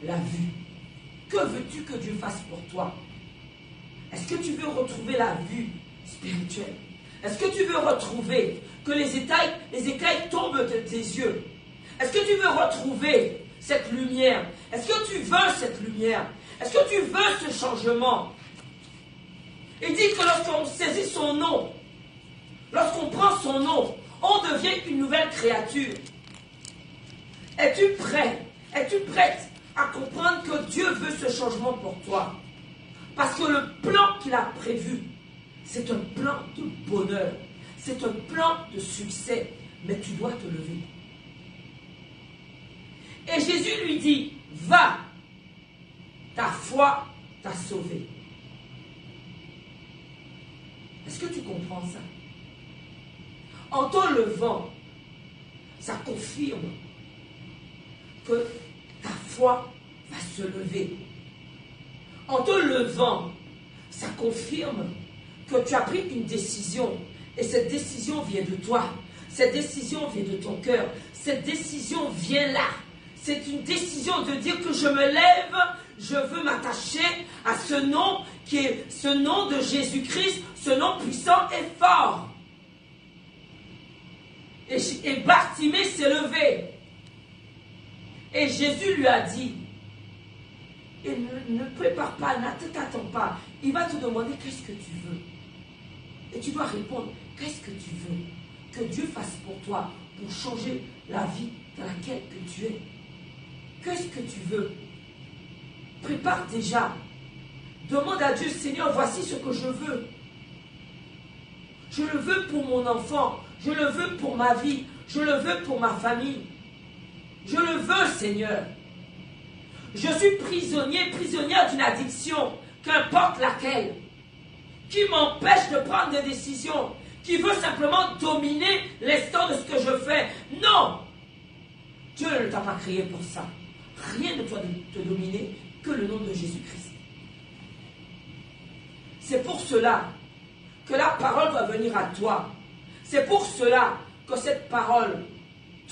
la vue. Que veux-tu que Dieu fasse pour toi? Est-ce que tu veux retrouver la vue spirituelle? Est-ce que tu veux retrouver que les écailles tombent de tes yeux? Est-ce que tu veux retrouver cette lumière? Est-ce que tu veux cette lumière? Est-ce que tu veux ce changement? Il dit que lorsqu'on saisit son nom, lorsqu'on prend son nom, on devient une nouvelle créature. Es-tu prêt? Es-tu prête à comprendre que Dieu veut ce changement pour toi? Parce que le plan qu'il a prévu, c'est un plan de bonheur. C'est un plan de succès. Mais tu dois te lever. Et Jésus lui dit, va, ta foi t'a sauvé. Est-ce que tu comprends ça? En te levant, ça confirme que ta foi va se lever. En te levant, ça confirme que tu as pris une décision. Et cette décision vient de toi. Cette décision vient de ton cœur. Cette décision vient là. C'est une décision de dire que je me lève, je veux m'attacher à ce nom qui est ce nom de Jésus-Christ, ce nom puissant et fort. Et Bartimée s'est levé. Et Jésus lui a dit, et ne prépare pas, n'attends pas. Il va te demander qu'est-ce que tu veux. Et tu dois répondre, qu'est-ce que tu veux que Dieu fasse pour toi, pour changer la vie dans laquelle que tu es. Qu'est-ce que tu veux? Prépare déjà. Demande à Dieu, Seigneur, voici ce que je veux. Je le veux pour mon enfant. Je le veux pour ma vie. Je le veux pour ma famille. Je le veux, Seigneur. Je suis prisonnière d'une addiction, qu'importe laquelle, qui m'empêche de prendre des décisions, qui veut simplement dominer l'instant de ce que je fais. Non! Dieu ne t'a pas créé pour ça. Rien ne doit te dominer que le nom de Jésus-Christ. C'est pour cela que la parole doit venir à toi. C'est pour cela que cette parole,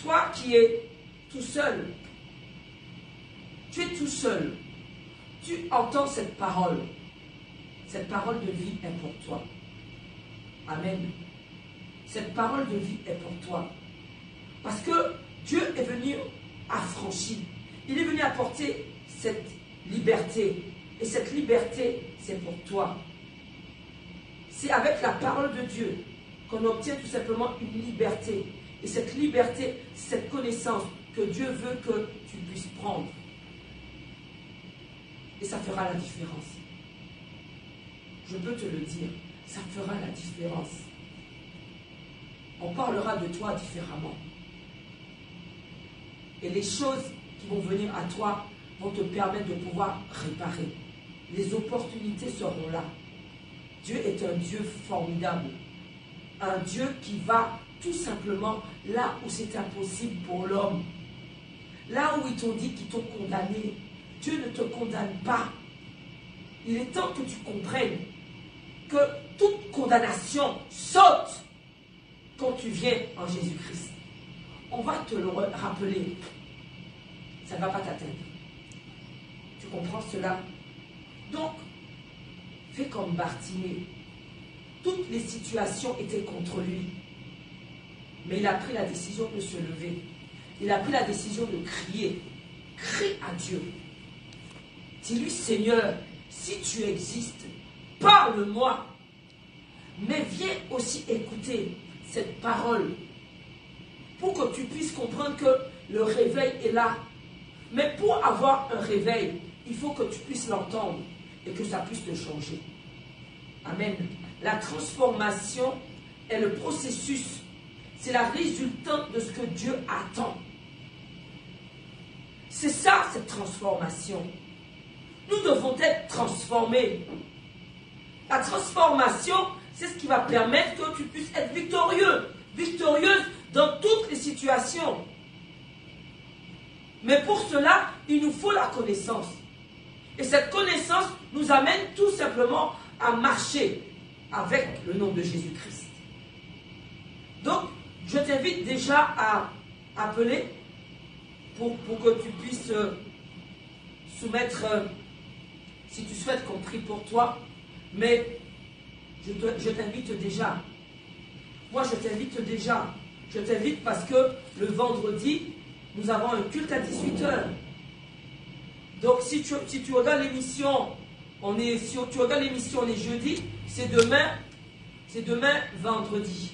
toi qui es tout seul, tu es tout seul, tu entends cette parole de vie est pour toi. Amen. Cette parole de vie est pour toi. Parce que Dieu est venu affranchir. Il est venu apporter cette liberté. Et cette liberté, c'est pour toi. C'est avec la parole de Dieu qu'on obtient tout simplement une liberté. Et cette liberté, cette connaissance que Dieu veut que tu puisses prendre. Et ça fera la différence. Je peux te le dire, ça fera la différence. On parlera de toi différemment. Et les choses qui vont venir à toi vont te permettre de pouvoir réparer. Les opportunités seront là. Dieu est un Dieu formidable. Un Dieu qui va tout simplement là où c'est impossible pour l'homme. Là où ils t'ont dit qu'ils t'ont condamné. Dieu ne te condamne pas. Il est temps que tu comprennes que toute condamnation saute quand tu viens en Jésus-Christ. On va te le rappeler. Ça ne va pas t'atteindre. Tu comprends cela? Donc, fait comme Bartimée. Toutes les situations étaient contre lui. Mais il a pris la décision de se lever. Il a pris la décision de crier. Crie à Dieu. Dis-lui, Seigneur, si tu existes, parle-moi. Mais viens aussi écouter cette parole pour que tu puisses comprendre que le réveil est là. Mais pour avoir un réveil, il faut que tu puisses l'entendre et que ça puisse te changer. Amen. La transformation est le processus. C'est la résultante de ce que Dieu attend. C'est ça, cette transformation. Nous devons être transformés. La transformation, c'est ce qui va permettre que tu puisses être victorieux. Victorieuse dans toutes les situations. Mais pour cela, il nous faut la connaissance. Et cette connaissance nous amène tout simplement à marcher avec le nom de Jésus-Christ. Donc, je t'invite déjà à appeler pour que tu puisses soumettre, si tu souhaites qu'on prie pour toi, mais je t'invite déjà. Moi, je t'invite déjà. Je t'invite parce que le vendredi, nous avons un culte à 18h. Donc, si tu regardes l'émission, on est jeudi, c'est demain vendredi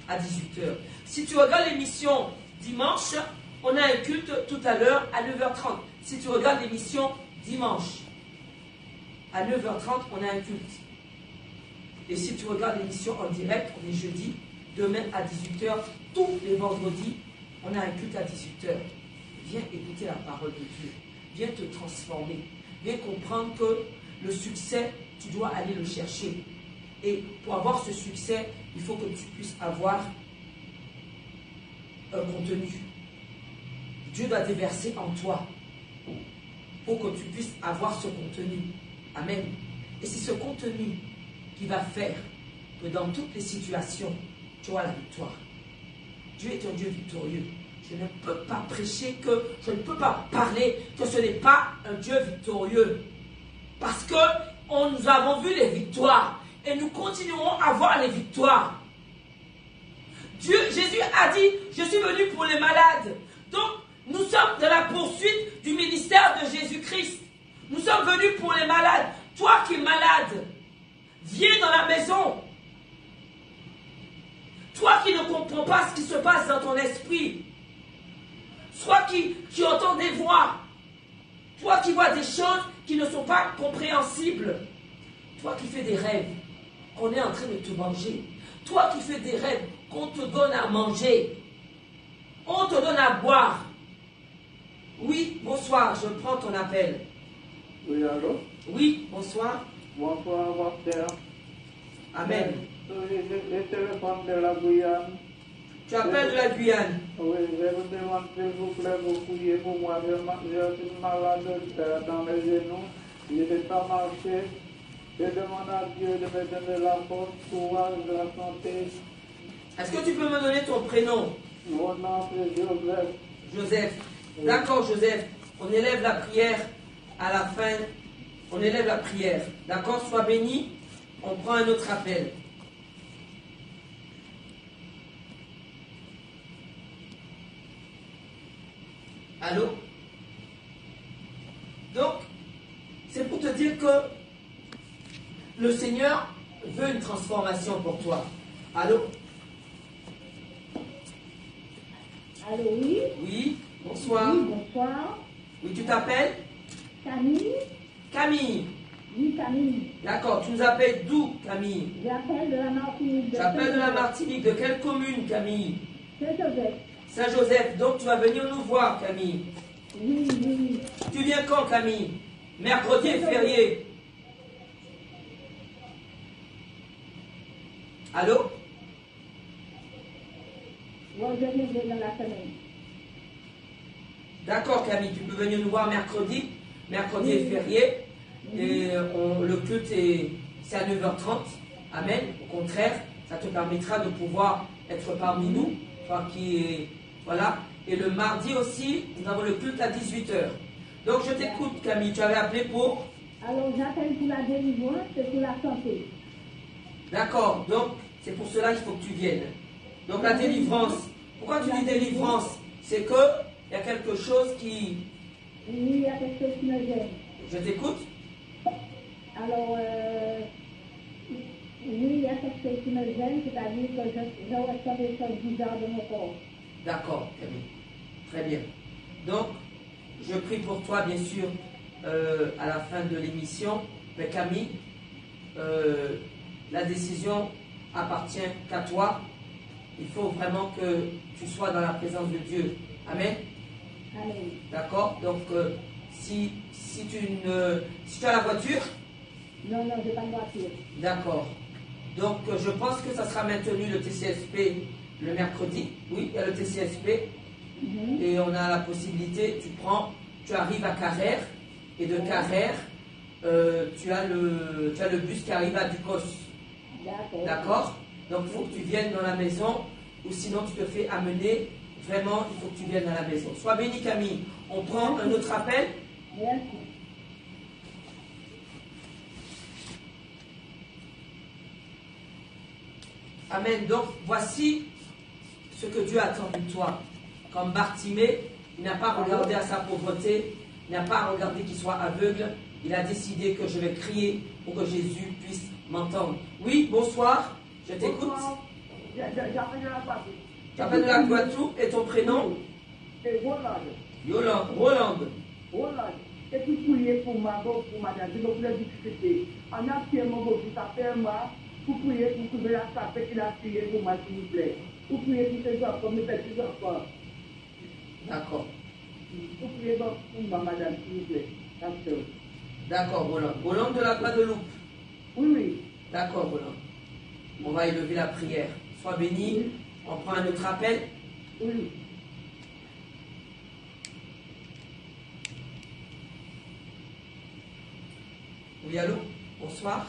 à 18h. Si tu regardes l'émission dimanche, on a un culte tout à l'heure à 9h30. Si tu regardes l'émission dimanche, à 9h30, on a un culte. Et si tu regardes l'émission en direct, on est jeudi, demain à 18h, tous les vendredis, on a un culte à 18h. Viens écouter la parole de Dieu. Viens te transformer. Viens comprendre que le succès, tu dois aller le chercher. Et pour avoir ce succès, il faut que tu puisses avoir un contenu. Dieu doit déverser en toi pour que tu puisses avoir ce contenu. Amen. Et c'est ce contenu qui va faire que dans toutes les situations, tu auras la victoire. Dieu est un Dieu victorieux. Je ne peux pas prêcher je ne peux pas parler que ce n'est pas un Dieu victorieux. Parce que nous avons vu les victoires et nous continuerons à voir les victoires. Jésus a dit, je suis venu pour les malades. Donc, nous sommes dans la poursuite du ministère de Jésus-Christ. Nous sommes venus pour les malades. Toi qui es malade, viens dans la maison. Toi qui ne comprends pas ce qui se passe dans ton esprit. Toi qui entends des voix. Toi qui vois des choses qui ne sont pas compréhensibles. Toi qui fais des rêves qu'on est en train de te manger. Toi qui fais des rêves qu'on te donne à manger. On te donne à boire. Oui, bonsoir, je prends ton appel.
Oui, allô?
Oui, bonsoir.
Bonsoir, pasteur.
Amen.
Le téléphone de la Guyane.
Tu appelles de la Guyane.
Oui, je vous demande s'il vous plaît, vous priez pour moi. Je suis malade dans les genoux. Je ne peux pas marcher. Je demande à Dieu de me donner la force, courage, la santé.
Est-ce que tu peux me donner ton prénom?
Mon nom c'est Joseph.
Joseph.
Oui.
D'accord, Joseph. On élève la prière à la fin. On élève la prière. D'accord, sois béni. On prend un autre appel. Allô? Donc, c'est pour te dire que le Seigneur veut une transformation pour toi. Allô?
Allô, oui?
Oui, bonsoir.
Oui, bonsoir.
Oui, tu t'appelles?
Camille?
Camille.
Oui, Camille.
D'accord, tu nous appelles d'où, Camille?
J'appelle de la Martinique.
J'appelle de la Martinique. De quelle commune, Camille?
Saint-Joseph.
Saint-Joseph. Donc, tu vas venir nous voir, Camille.
Oui, oui.
Tu viens quand, Camille? Mercredi et férié. Allô?
Moi, je viendrai dans la semaine.
D'accord, Camille, tu peux venir nous voir mercredi. Mercredi est férié. Et le culte, c'est à 9h30. Amen. Au contraire, ça te permettra de pouvoir être parmi nous. Toi qui est, voilà. Et le mardi aussi, nous avons le culte à 18h. Donc, je t'écoute, Camille. Tu avais appelé pour?
Alors j'appelle pour la délivrance et pour la santé.
D'accord, donc c'est pour cela qu'il faut que tu viennes. Donc la délivrance, pourquoi tu dis délivrance? C'est que il y a quelque chose qui...
Oui, il y a quelque chose qui me gêne.
Je t'écoute?
Alors, oui, il y a quelque chose qui me gêne, c'est-à-dire que je ressens des choses bizarres de mon corps.
D'accord, Camille. Très bien. Donc, je prie pour toi, bien sûr, à la fin de l'émission. Mais Camille, la décision appartient qu'à toi. Il faut vraiment que tu sois dans la présence de Dieu. Amen.
Amen.
D'accord? Donc, si tu as la voiture,
Non, non, je n'ai pas de voiture.
d'accord. Donc, je pense que ça sera maintenu le TCSP le mercredi. Oui, il y a le TCSP. Et on a la possibilité, tu arrives à Carrère, et de Carrère, tu as le bus qui arrive à Ducos.
D'accord.
D'accord? Donc, il faut que tu viennes dans la maison, ou sinon tu te fais amener. Vraiment, il faut que tu viennes dans la maison. Sois béni, Camille. On prend un autre appel.
Merci.
Amen. Donc, voici ce que Dieu attend de toi. Comme Bartimée, il n'a pas regardé à sa pauvreté, il n'a pas regardé qu'il soit aveugle. Il a décidé que je vais crier pour que Jésus puisse m'entendre. Oui, bonsoir, je t'écoute.
J'appelle de la patrie.
Tu appelles de la Guadeloupe et ton prénom?
Et Roland.
Roland.
Roland. Et puis prier pour madame, pour les difficultés. En actuellement, vous appelez moi pour prier pour trouver la santé qu'il a prié pour moi, s'il vous plaît. Pour prier pour ses enfants, mes petits enfants.
D'accord.
Pour prier pour moi, madame, s'il vous plaît.
D'accord, Roland. Roland de la Guadeloupe.
Oui, oui.
D'accord, Roland. On va élever la prière. Sois béni. On prend un autre appel.
Oui.
Oui, allô? Bonsoir.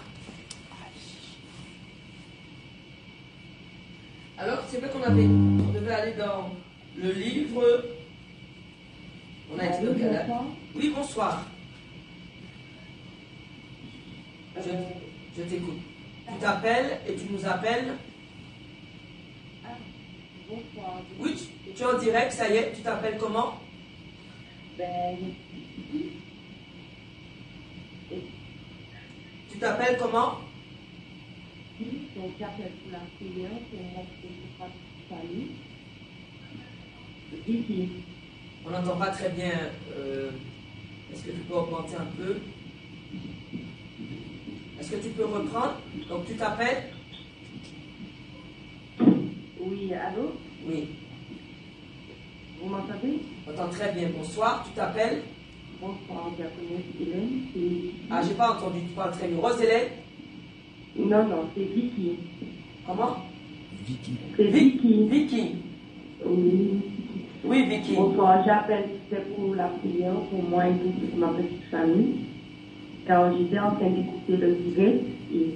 Alors, c'est vrai on devait aller dans le livre. On a été au Canada. Oui, bonsoir. Je t'écoute. Tu t'appelles et tu nous appelles.
Bonsoir.
Oui, tu es en direct, ça y est. Tu t'appelles comment? Tu t'appelles comment?
Donc j'appelle pour la prière, pour mon famille. Vicky.
On n'entend pas très bien. Est-ce que tu peux augmenter un peu? Est-ce que tu peux reprendre? Donc tu t'appelles?
Oui, allô?
Oui.
Vous m'entendez?
On t'entend très bien. Bonsoir. Tu t'appelles?
Bonsoir, diaconesse Hélène.
Ah, j'ai pas entendu. Tu parles très bien. Rose-Hélène?
Non, non, c'est Vicky.
Comment?
Vicky.
C'est Vicky.
Vicky.
Oui.
Oui, Vicky.
Bonsoir, j'appelle pour la prière pour moi et pour ma petite famille. Car j'étais en train d'écouter le direct et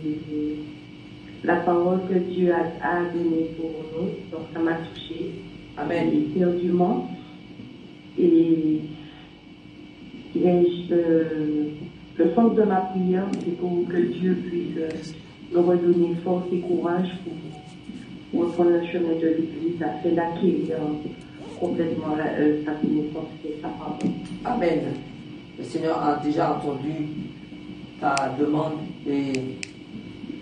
la parole que Dieu a donnée pour nous, donc ça m'a touché.
Amen.
Éperdument. Et le sens de ma prière, c'est pour que Dieu puisse me redonner force et courage pour reprendre le chemin de l'Église afin d'acquérir complètement sa connaissance et sa parole.
Amen. Le Seigneur a déjà entendu ta demande et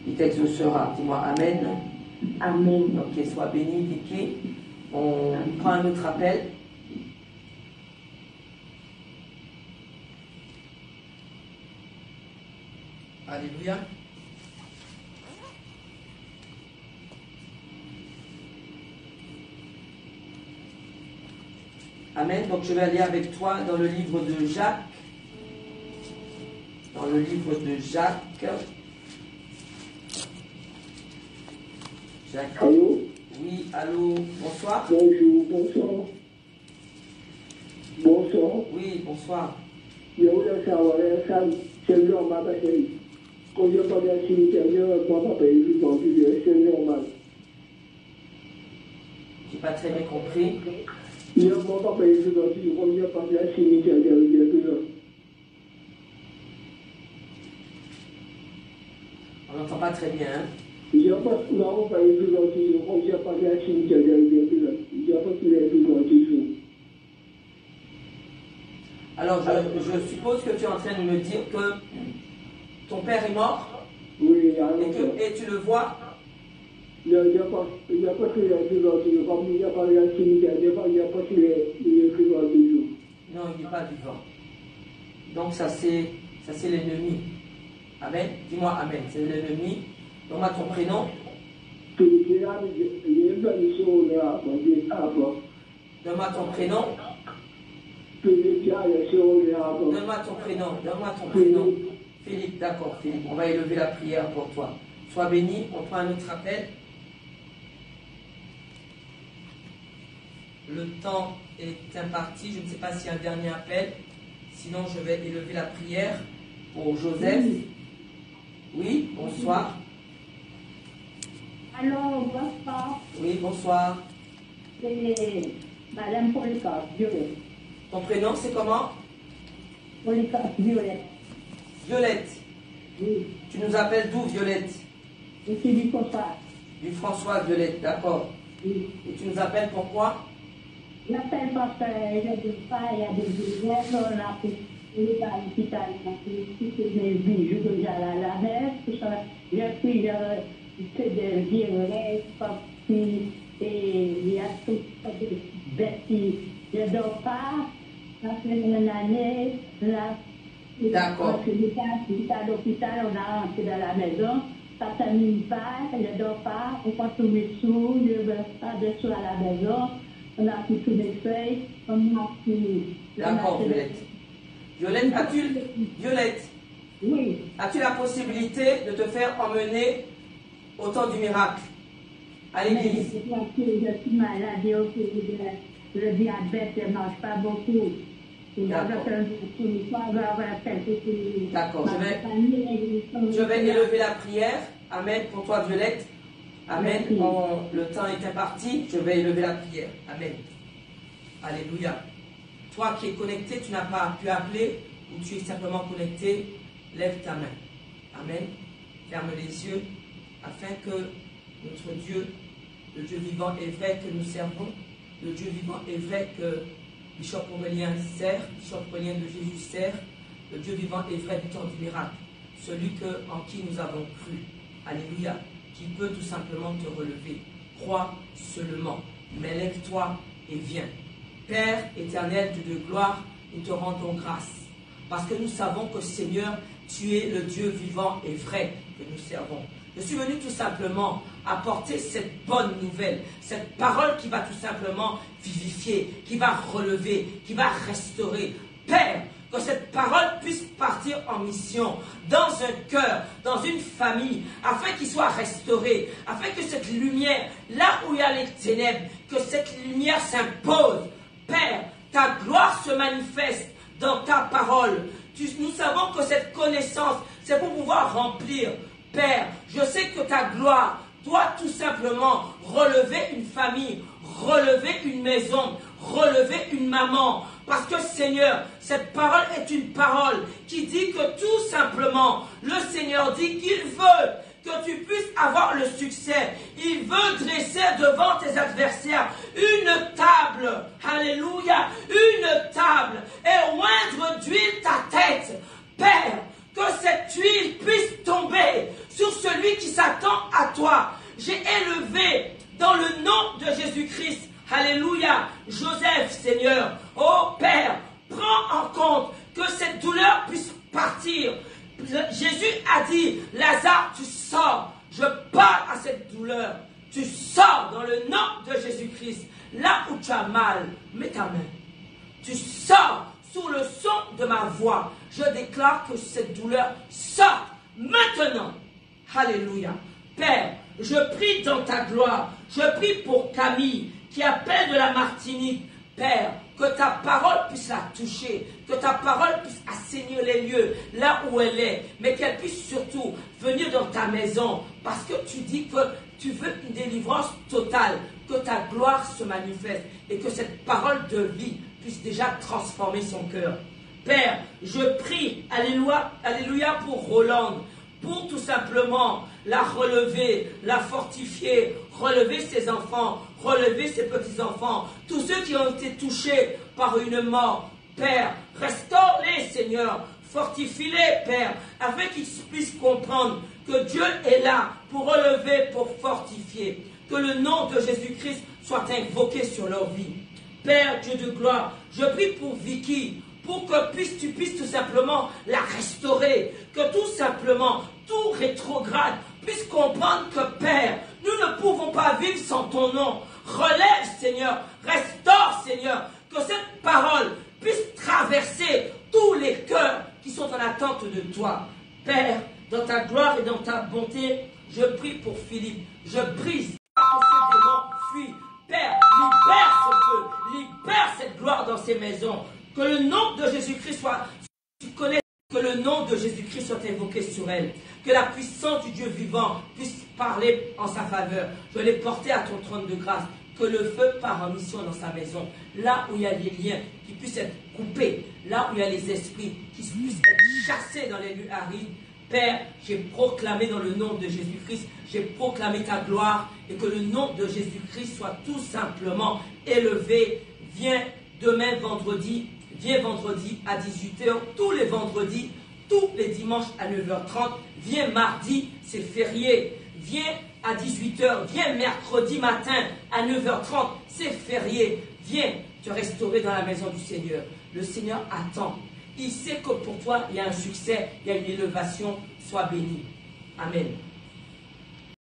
il t'exaucera. Dis-moi Amen.
Amen.
Ok, sois béni, Vicky. On prend un autre appel. Alléluia. Amen. Donc je vais aller avec toi dans le livre de Jacques. Dans le livre de Jacques. Jacques.
Allô?
Oui, allô, bonsoir.
Bonjour, bonsoir. Bonsoir.
Oui, bonsoir.
Je voulais savoir, c'est normal parce que quand je parle d'un cimetière, je ne vois pas payer du temps, c'est normal.
J'ai pas très bien compris.
Je ne vois pas payer du temps, quand je parle d'un cimetière, je
pas très bien. Hein?
Il n'y a pas de non, pas de gentil, on ne sait pas bien si il y a il n'y a pas de gentil.
Alors, je suppose que tu es en train de me dire que ton père est mort.
Oui,
et tu le vois.
Il n'y a pas de gentil, comme il n'y a pas de cimetière, il n'y a pas de gentil.
Non, il n'est pas vivant. Donc, ça c'est l'ennemi. Amen. Dis-moi Amen. C'est l'ennemi. Donne-moi ton prénom. Donne-moi ton prénom. Donne-moi ton prénom. Donne-moi ton prénom. Philippe, d'accord, Philippe. On va élever la prière pour toi. Sois béni. On prend un autre appel. Le temps est imparti. Je ne sais pas s'il y a un dernier appel. Sinon, je vais élever la prière pour Joseph. Oui, bonsoir.
Alors, bonsoir.
Oui, bonsoir.
C'est Madame Polycarpe, Violette.
Ton prénom, c'est comment?
Polycarpe, Violette.
Violette.
Oui.
Tu nous appelles d'où, Violette?
Je suis du François.
Du François, Violette, d'accord.
Oui.
Et tu nous appelles pourquoi?
Je m'appelle parce que j'ai des frères, il y a des élèves, on a pris à l'hôpital, on a pris toutes mes bijoux que j'ai à la mer, tout ça. J'ai pris que des violets, papiers, et il y a tout ça de bêtes qui ne dors pas. Ça fait une année, là,
d'accord.
À l'hôpital, on a rentré dans la maison. Ça ne termine pas, je ne dors pas, on prend tous mes sous, je ne veux pas de sous à la maison. On a pris tous mes feuilles, on a pris...
D'accord, Violette. Violette,
oui.
As-tu la possibilité de te faire emmener au temps du miracle à l'église?
Je suis malade, le diabète ne marche pas beaucoup.
D'accord, je vais élever la prière. Amen pour toi, Violette. Amen. Le temps est imparti. Je vais élever la prière. Amen. Alléluia. Toi qui es connecté, tu n'as pas pu appeler ou tu es simplement connecté, lève ta main. Amen. Ferme les yeux afin que notre Dieu, le Dieu vivant et vrai que nous servons, le Dieu vivant et vrai que Bishop Aurélien sert, Bishop Aurélien de Jésus sert, le Dieu vivant et vrai du temps du miracle, celui en qui nous avons cru. Alléluia. Qui peut tout simplement te relever. Crois seulement, mais lève-toi et viens. Père éternel, Dieu de gloire, nous te rendons grâce, parce que nous savons que Seigneur, tu es le Dieu vivant et vrai que nous servons. Je suis venu tout simplement apporter cette bonne nouvelle, cette parole qui va tout simplement vivifier, qui va relever, qui va restaurer. Père, que cette parole puisse partir en mission, dans un cœur, dans une famille, afin qu'il soit restauré, afin que cette lumière, là où il y a les ténèbres, que cette lumière s'impose. Père, ta gloire se manifeste dans ta parole. Nous savons que cette connaissance, c'est pour pouvoir remplir. Père, je sais que ta gloire doit tout simplement relever une famille, relever une maison, relever une maman. Parce que Seigneur, cette parole est une parole qui dit que tout simplement, le Seigneur dit qu'il veut que tu puisses avoir le succès. Il veut dresser devant tes adversaires une table, alléluia, une table, et oindre d'huile ta tête. Père, que cette huile puisse tomber sur celui qui s'attend à toi. J'ai élevé dans le nom de Jésus-Christ, alléluia, Joseph, Seigneur. Oh Père, prends en compte que cette douleur puisse partir. Jésus a dit, Lazare, tu sors. Je parle à cette douleur. Tu sors dans le nom de Jésus-Christ. Là où tu as mal, mets ta main. Tu sors sous le son de ma voix. Je déclare que cette douleur sorte maintenant. Alléluia. Père, je prie dans ta gloire. Je prie pour Camille qui appelle de la Martinique. Père, que ta parole puisse la toucher, que ta parole puisse assainir les lieux là où elle est, mais qu'elle puisse surtout venir dans ta maison, parce que tu dis que tu veux une délivrance totale, que ta gloire se manifeste et que cette parole de vie puisse déjà transformer son cœur. Père, je prie, alléluia, alléluia pour Roland. pour tout simplement la relever, la fortifier, relever ses enfants, relever ses petits-enfants, tous ceux qui ont été touchés par une mort. Père, restaure-les, Seigneur, fortifie-les, Père, afin qu'ils puissent comprendre que Dieu est là pour relever, pour fortifier, que le nom de Jésus-Christ soit invoqué sur leur vie. Père, Dieu de gloire, je prie pour Vicky, pour que tu puisses tout simplement la restaurer, que tout simplement, tout rétrograde puisse comprendre que Père, nous ne pouvons pas vivre sans ton nom. Relève, Seigneur, restaure, Seigneur, que cette parole puisse traverser tous les cœurs qui sont en attente de toi. Père, dans ta gloire et dans ta bonté, je prie pour Philippe, je brise que ce démon fuit. Père, libère ce feu, libère cette gloire dans ces maisons. Que le nom de Jésus-Christ soit, tu connais, que le nom de Jésus-Christ soit invoqué sur elle. Que la puissance du Dieu vivant puisse parler en sa faveur. Je l'ai porté à ton trône de grâce. Que le feu part en mission dans sa maison. Là où il y a des liens qui puissent être coupés. Là où il y a les esprits qui puissent être chassés dans les lieux arides. Père, j'ai proclamé dans le nom de Jésus-Christ, j'ai proclamé ta gloire et que le nom de Jésus-Christ soit tout simplement élevé. Viens demain vendredi, viens vendredi à 18 h, tous les vendredis, tous les dimanches à 9 h 30, viens mardi, c'est férié, viens à 18 h, viens mercredi matin à 9 h 30, c'est férié, viens te restaurer dans la maison du Seigneur. Le Seigneur attend. Il sait que pour toi, il y a un succès, il y a une élévation. Sois béni. Amen.